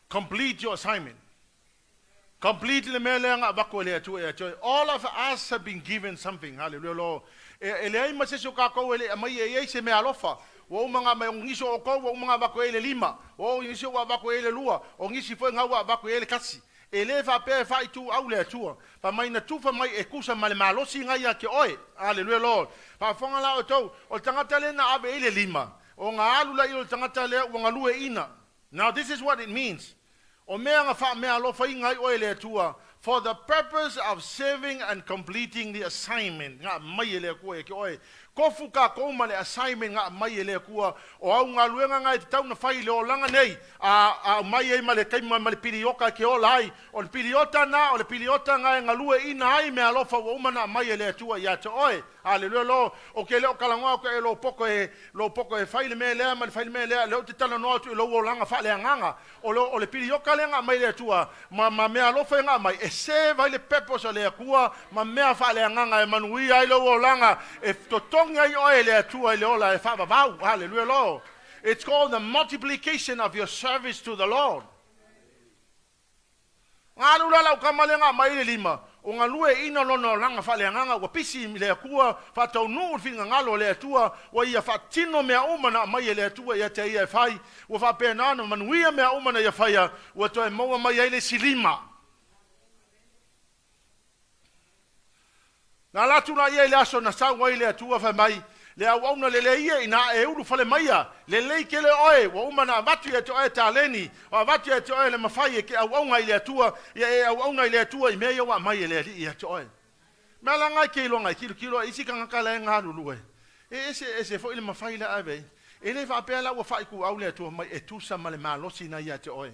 Complete your assignment. Complete le mea leanga bako le atu e atu. All of us have been given something. Hallelujah, Lord. E le ai maseso kako ele mai e se mea alofa. O mga mai ngiso o ko o mga bako ele lima. O ngiso wa bako ele lua. O ngisi foi nga wa bako ele kasi. Ele fa pe fa itu au le atu. Pa mai na tu fa mai e kusa male malosi nga ya ke oe. Hallelujah, Lord. Pa fonga la o tau o tangata le na abe ele lima. O nga alu la i o tangata le o nga lue ina. Now this is what it means. O mea nga fa mea lo fa ingai o ele atua. For the purpose of serving and completing the assignment. Nga mai ele kua e ke oe. Kofu ka kouma le assignment nga mai ele kua. O au ngā luenga ngai te tau na whai le o langa nei. A mai e ma le kaima ma le pirioka ke o lai. O le piriota na, o le piriota ngai ngā lue ina ai mea lofa wa umana mai ele atua ia te oe. Hallelujah, lo. O ke leo kalangoa ko e lo poko e whai le mea lea, ma le whai le mea lea. Leo te tala noa tu e lo o langa wha le anganga. O le pirioka le nga mai le atua. Ma mea lofa nga mai. E se vai le pepos o le akua. Ma mea wha le anganga e manui ai lo o langa. E totonga i oe le atua i le ola e wha vavau. Hallelujah, lo. It's called the multiplication of your service to the Lord. Ngā lula lau kamalenga mai le lima. O ngā lue ina lono langa wha leanganga wa pisi le akua wha tau nuu whina ngalo le atua wa ia wha tino mea umana mai le atua ia te ia e whai wa wha pēnana manuia mea umana ia whaia wa toi maua mai ele silima. Ngā latuna ia le aso na sau wai le atua wha mai le awauna le leia ina e uru whale maia le lei ke le oe wa umana watu e te oe ta leni wa watu e te oe le mawhai e ke awaunga i le atua ia e awaunga i le atua i mea ia wa mai e le ali i te oe mea la ngai ke ilonga i kilo isi ka ngaka le ngā rulue ese fo i le mawhai le ave e le whapea la wa whai ku au le atua mai e tusa ma le malosi na i te oe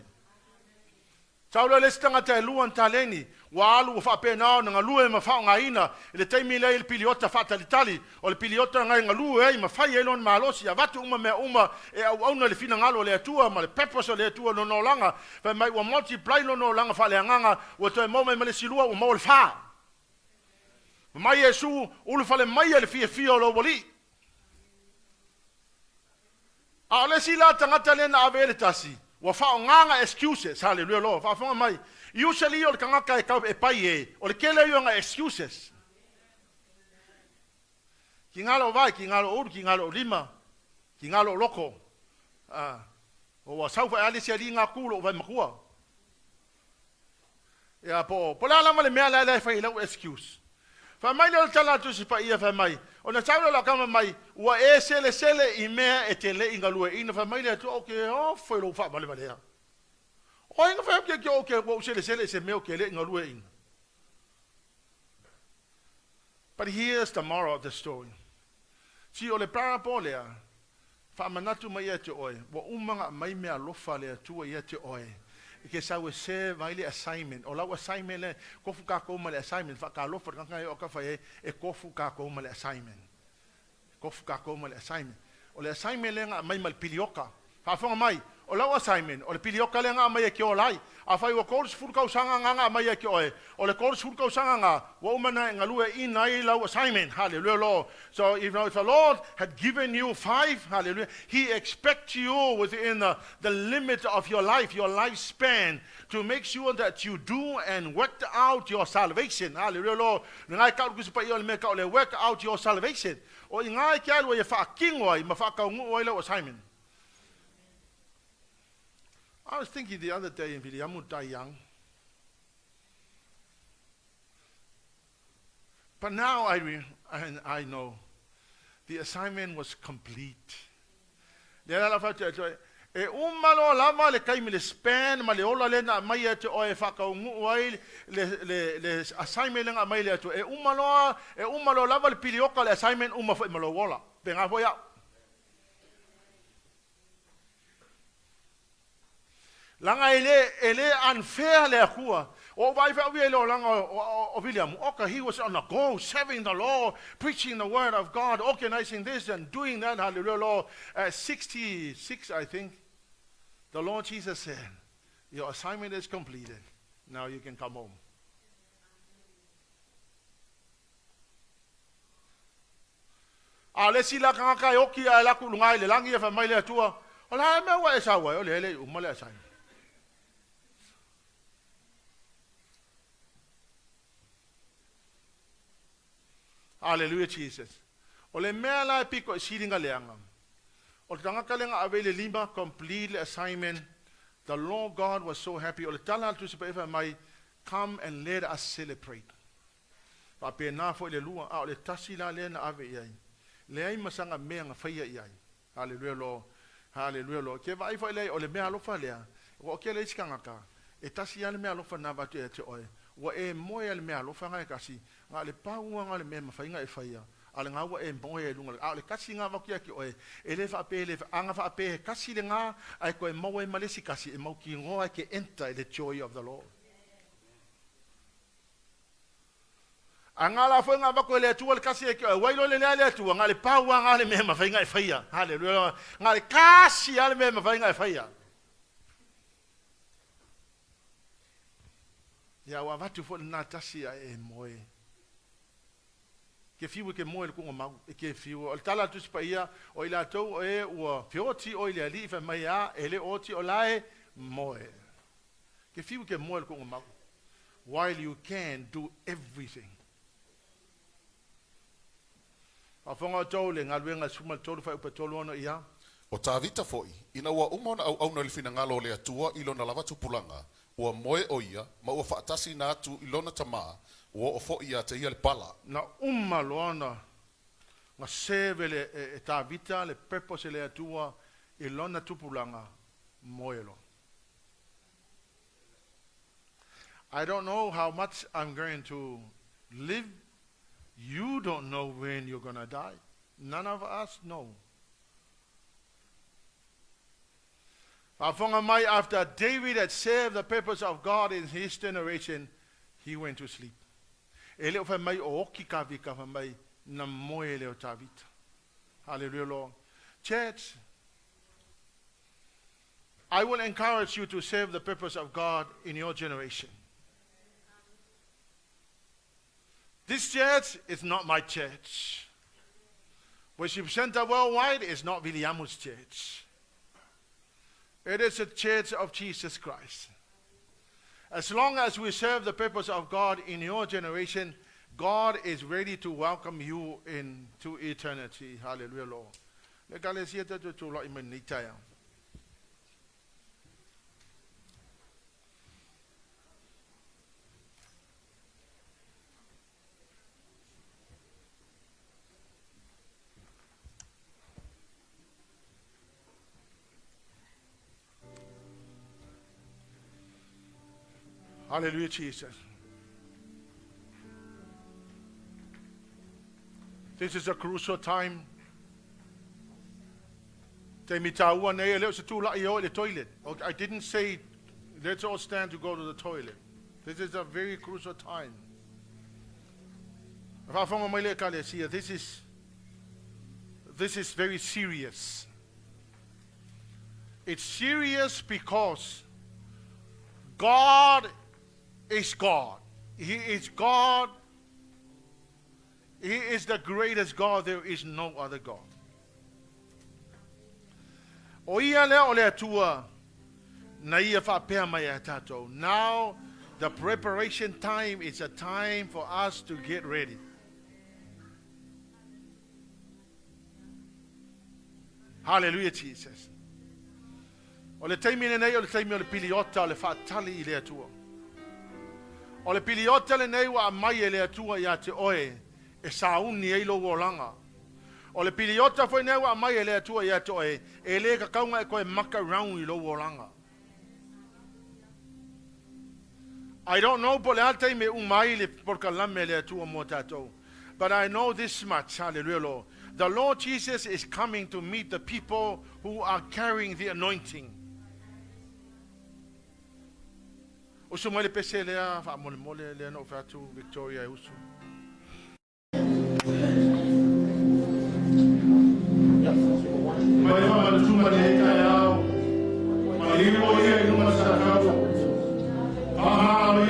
Taula le stanga te luan taleni wa alu fa pe na nga lue ma fa nga ina le taimi le il piliota fa talitali o le piliota nga lue ai ma fa yelon malosi ya vatu uma me uma e au na le fina ngalo le atua ma le pepos le atua no langa fa mai wa multiply no langa fa le nganga o to mo me le silua o mo le fa mai yesu ulu fa le mai le fi o lo boli a le sila tangata le na avele tasi wa fa nganga excuses hallelujah lo fa fa mai usually o kanga kai ka e pai e o le kele yo nga excuses kingalo vai kingalo ur kingalo lima kingalo loko o wa sau fa ali se ali nga kulo vai makua ya po la male me la fa ila excuse fa mai le tala tu si pa ia fa mai ona tsaula la kama mai wa e sele i mea e te le inga lue ina fa mai le tu okay o foi lo fa vale vale o inga fa ke okay wo sele se me okay le inga lue ina but here's the moral of the story si o le parapolea fa manatu mai e te oe wa umanga mai mea lofa le tu e te oe ke sa we se vai le assignment o la assignment le kofu ka ko le assignment fa ka lo fa ka o ka fa e kofu ka ko le assignment kofu ka ko le assignment o le assignment le nga mai mal pilioka fa fa mai o la assignment o le pilioka le nga mai ke o lai a fa o course fu ka usanga nga mai ke o le course fu ka usanga nga wa umana nga lue inai la assignment hallelujah Lord so if the Lord had given you 5 hallelujah he expects you within the limit of your lifespan to make sure that you do and work out your salvation hallelujah Lord ngai ka ku pa yo le ka le work out your salvation o ngai ka lo ye fa kingoi ma fa ka ngu la assignment I was thinking the other day in Viliamu Dayang. But now I know the assignment was complete. E umalo lava le kai le span ma le ola le na mai te o e whakaungu ai le assignment nga mai le to e umalo lava le pilioka le assignment uma fo malo wola. Benga fo ya. Langa ele unfair le akua. O vai fa we lo langa o William. Okay, he was on the go, serving the Lord, preaching the word of God, organizing this and doing that. Hallelujah. 66, I think. The Lord Jesus said, your assignment is completed. Now you can come home. Le sila kanga kai oki a laku lungai le langi e fa mai le atua. O la me wa e sa wa o le le o male asai. Hallelujah Jesus. O le mea la piko e siringa leanga. O le tanga kalenga ave le lima complete le assignment. The Lord God was so happy. O le tala tu se pa e fa mai, come and let us celebrate. Pa pe na fo le lua a o le tasi la le na ave iai. Le ai masanga mea nga whaia iai. Hallelujah lo. Hallelujah lo. Ke vai fo le o le mea lofa lea. O ke le iskanga ka. E tasi ale mea lofa na vatu e te oe. Wa e moe ale mea lofa ngai kasi. Nga le paua nga le mea mawhainga e whaia. Ale ngā wa e moe e lunga. A le kasi ngā wakia ki oe. E le wha ape le anga wha ape. Kasi le ngā. Ai koe maua e malesi kasi. E mau ki ngoa ke enter the joy of the Lord. Angala foi nga bako le tua le kasi e wailo le le tua ngale paua ngale me ma fainga e faia hallelujah ngale kasi ale me ma fainga e faia ya wa vatu fo na tasi e moe ke fiu ke moe le kunga mau e ke fiu o tala tu spaia o ila tou e o fioti o ile ali fa mai a ele oti o lae moe ke fiu ke moe le kunga mau while you can do everything. Afonga tole ngaluenga suma tole fa upatolo ono ia. O tavita foi, ina ua umona au na lifina ngalo le atua ilona lava tupulanga, ua moe o ia, ma ua faatasi na atu ilona tama, ua o fo ia te ia le pala. Na umaloana, nga sevele e tavita le purpose le atua ilona tupulanga moelo. I don't know how much I'm going to live. You don't know when you're going to die. None of us know. After David had served the purpose of God in his generation, he went to sleep. Hallelujah, Lord. Church, I will encourage you to serve the purpose of God in your generation. This church is not my church. Worship Center Worldwide is not Williamu's church. It is a church of Jesus Christ. As long as we serve the purpose of God in your generation, God is ready to welcome you into eternity. Hallelujah, Lord. Hallelujah, Jesus. This is a crucial time. I didn't say let's all stand to go to the toilet. This is a very crucial time. This is very serious. It's serious because God is God. He is God. He is the greatest God. There is no other God. Now, the preparation time is a time for us to get ready. Hallelujah, Jesus. Ole taimine nei ole taimi ole piliota ole faatali ile atua. Ole piliota le nei wa mai ele atua ya te oe e sauni e ilo wolanga. Ole piliota foi nei wa mai ele atua ya te oe e le ka kaunga e koe maka raun ilo wolanga. I don't know pole alta me umai le porka lame le atua mo tatou. But I know this much, hallelujah, Lord. The Lord Jesus is coming to meet the people who are carrying the anointing. Usu mole pese lea, fa mole lea no fatu Victoria usu. Mai mama tuma le ta yao. Mai ro ye numa sa ka. Mama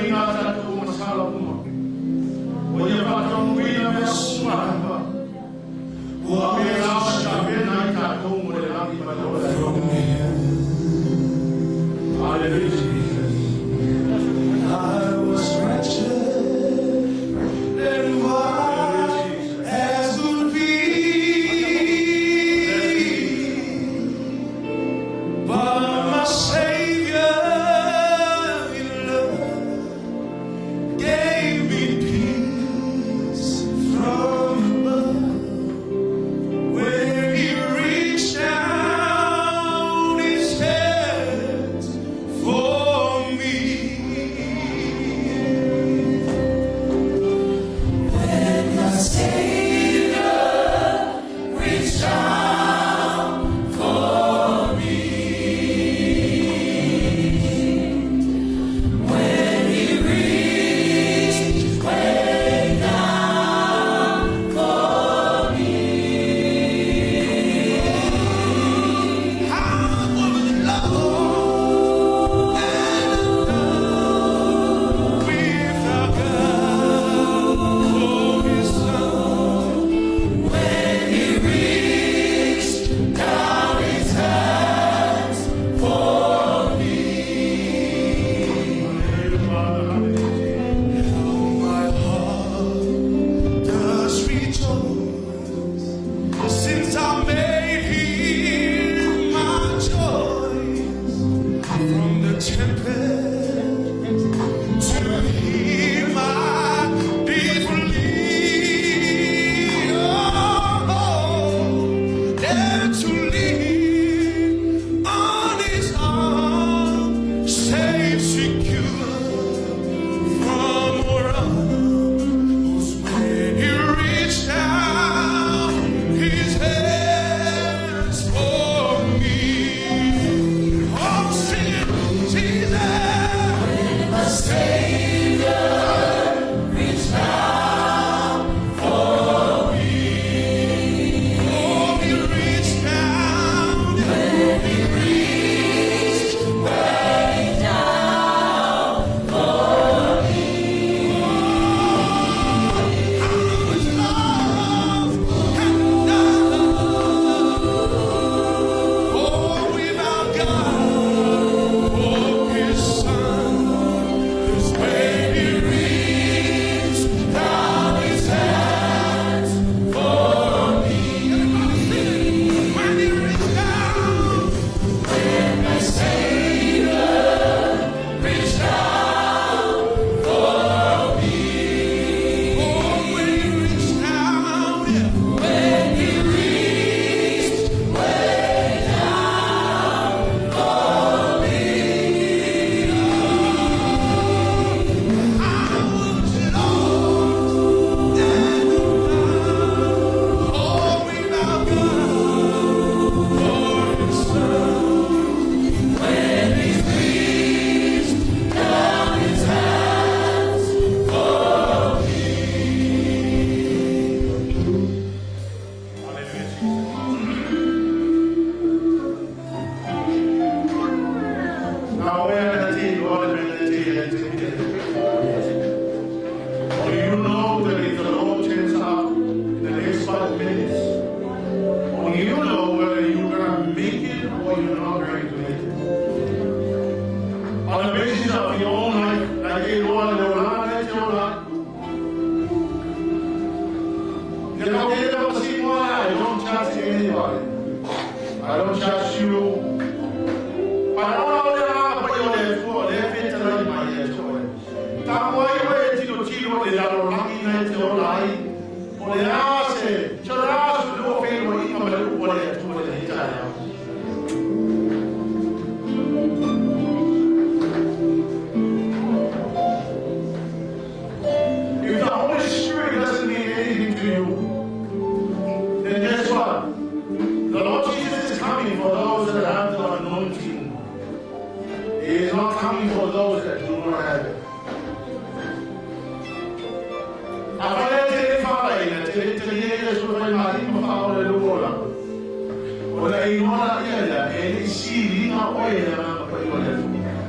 I don't judge you. But I don't know what you're for. They're fit to learn my head. Tamwa iwe tino tino le lalo langi na te o lai. O le ase, chara su lo fe mo ima le upo le tu le hitaya. If the Holy Spirit doesn't mean anything to you, then guess what? The Lord Jesus is coming for those that have the anointing. He is not coming for those that do not have it. Agora ele fala aí, né? Ele vai mais uma fala do Lula. Olha aí, ele se liga olha na coisa.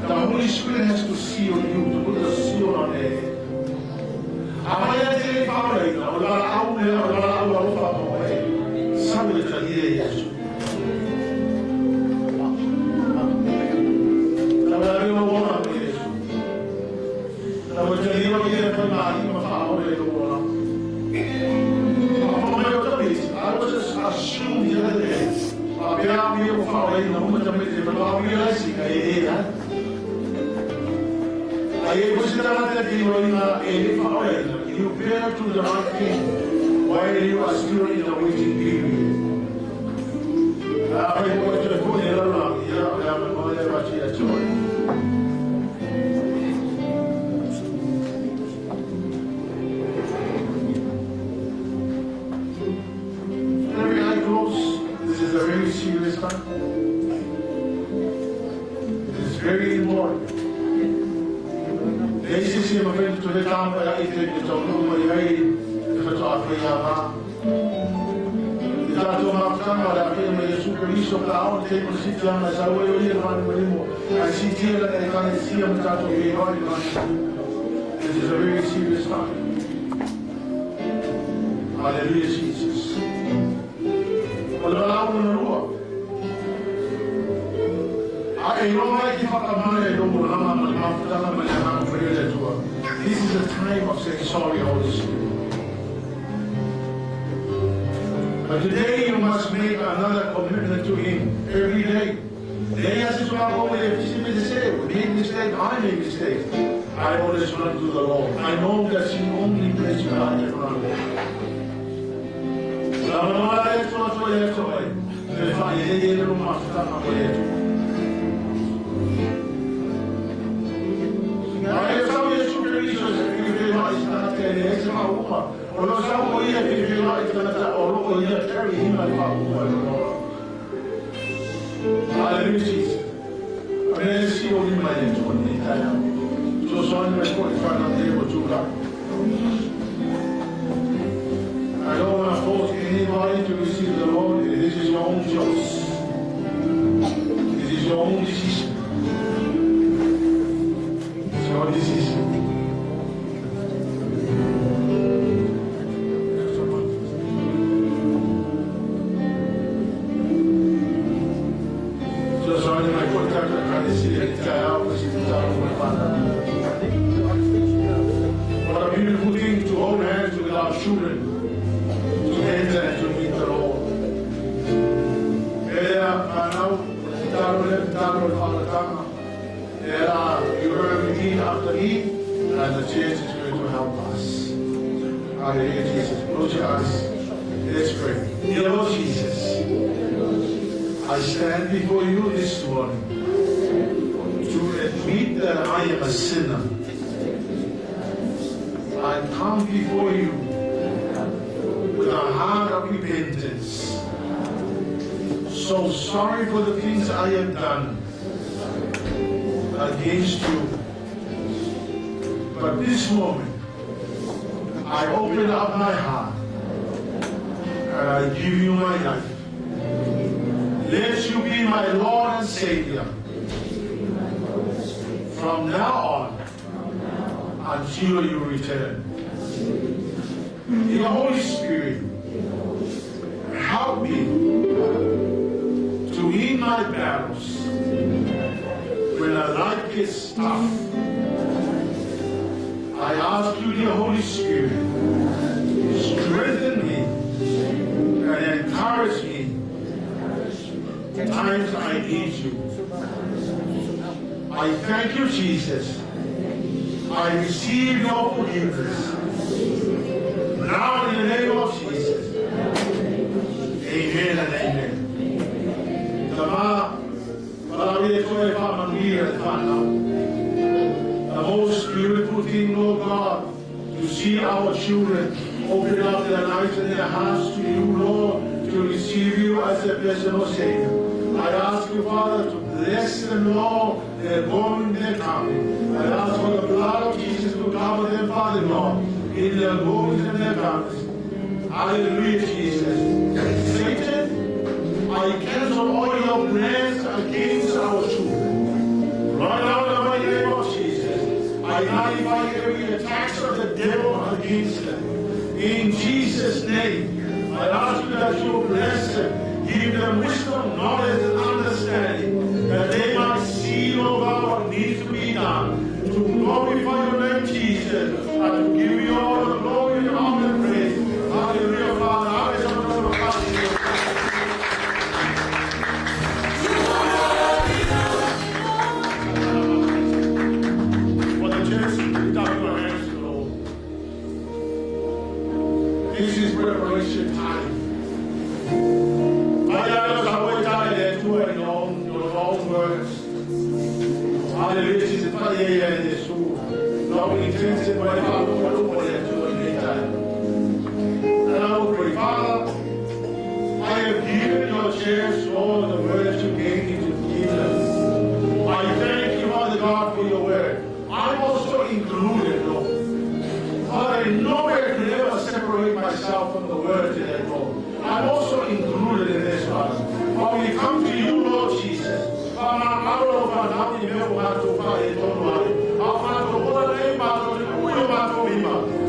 The Holy Spirit has to seal you, to put a seal on it. Agora ele fala aí, olha a fala, sabe o que ele é isso? Agora eu vou lá ver isso. Agora ele vai mais uma fala do Lula. I was just assumed the other day. Eu falei, não, mas também eu realizei aí, né? Aí você está lá dentro, ele falou, you better do the right thing while you are still in the waiting period. Aí eu vou te dizer, eu vou levar te a história. This is a very serious time. It is very important. Deze is hier met de Kamer bij de Tournoi de Afghanistan. De Tournoi maar daar kun je supervisie op de oude tafel zitten en dan zou je hier van de limo. Hij ziet hier dat hij kan het zien met dat op je hoofd. It is a very serious time. Hallelujah, Jesus. This is a time of saying sorry, Holy Spirit. But today you must make another commitment to Him every day. They ask us about what we make mistakes. I make mistakes. I always run to the Lord. I know that's the only place where I can run. I don't want to force anybody to receive the Lord. This is your own choice. This is your own decision. It's your decision. So sorry, my contact, I can't see it. What a beautiful thing to hold hands with our children. To enter and to meet the Lord. You heard me after me, and the church is going to help us. Hallelujah, Jesus. Close your eyes. Let's pray. Dear Lord Jesus, I stand before you this morning to admit that I am a sinner. I come before you with a heart of repentance. So sorry for the things I have done against you. But this moment, I open up my heart and I give you my life. Let you be my Lord and Savior from now on until you return. Dear Holy Spirit, help me to win my battles when life gets tough. I ask you, dear Holy Spirit, strengthen me and encourage me times I need you. I thank you, Jesus. I receive your forgiveness. Now in the name of Jesus. Amen and amen. The most beautiful thing, Lord God, to see our children open up their lives and their hearts to you, Lord, to receive you as their personal Savior. I ask you, Father, to bless them, Lord, their going, their coming. I ask for the blood of Jesus to cover them, Father, Lord, in their goings and their comings. Hallelujah, Jesus. Satan, I cancel all your plans against our children. Right now, in the mighty name of Jesus, I nullify every attack of the devil against them. In Jesus' name, I ask you that you will bless them, give them wisdom, knowledge, and understanding, that they might see, Lord God, what needs to be done, to glorify your name, Jesus, and to give you all the glory and honor and praise. Hallelujah, Father. For the church, lift up your hands to the Lord. This is preparation time. I know how time they do it in your own words. Hallelujah, Jesus. Lord, we intensive by Father, what do we do in the time? And I will pray, Father, I have given your chairs all the words you gave me to give them. I thank you, Father God, for your word. I'm also included, Lord. Father, in no way can I ever separate myself from the word today, Lord. I'm also included in this, Father. When we come to you, Lord Jesus, Father, I'm out of our now, you never want to find it, don't worry. I'll find the whole name, but who you want to be,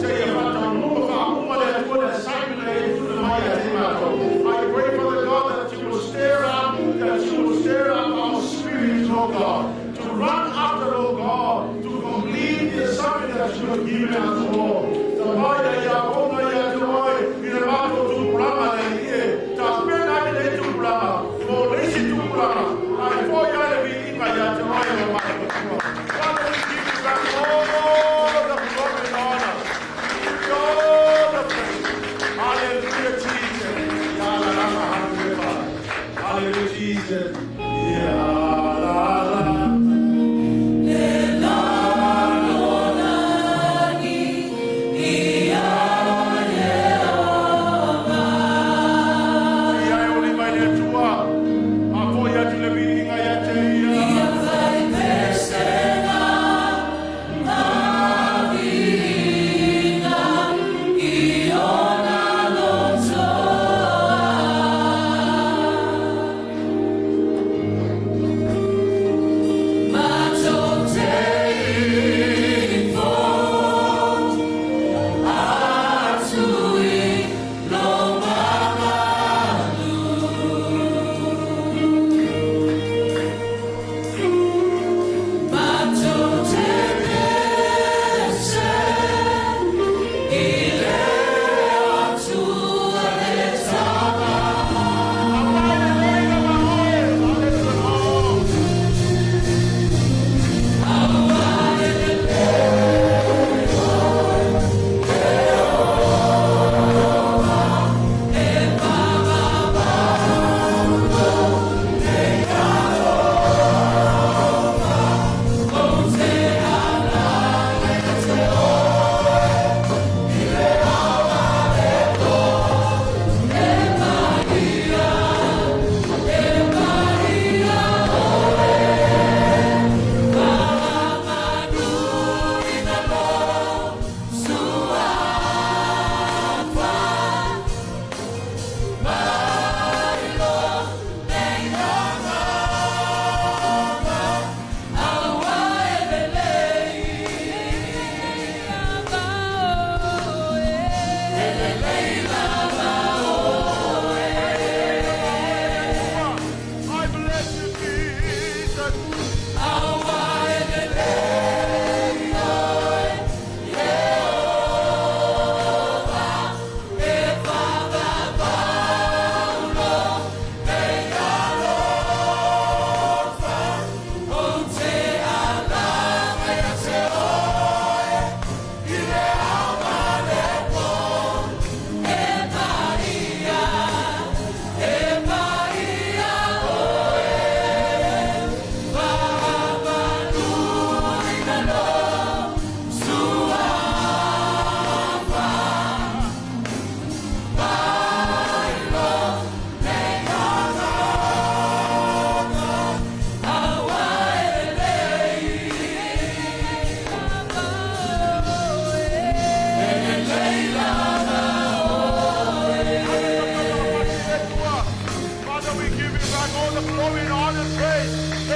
say, if I don't know if I'm going to put an assignment to the Maya, I pray for the God that you will stir up, our spirits, Lord God, to run after, Lord God, to complete the assignment that you have given us, Lord. The Maya, Yakoba, Yajoy, in the battle to Brahma, and here, to spend that day to Brahma, or listen to Brahma, and for you to be in my Yajoy, and my Father, we give you back all the glory and honor. We give you all the praise. Hallelujah, Jesus. Hallelujah, Jesus.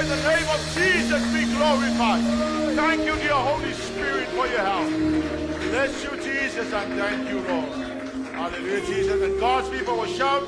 let the name of Jesus be glorified. Thank you, dear Holy Spirit, for your help. Bless you, Jesus, and thank you, Lord. Hallelujah, Jesus. And God's people will shout.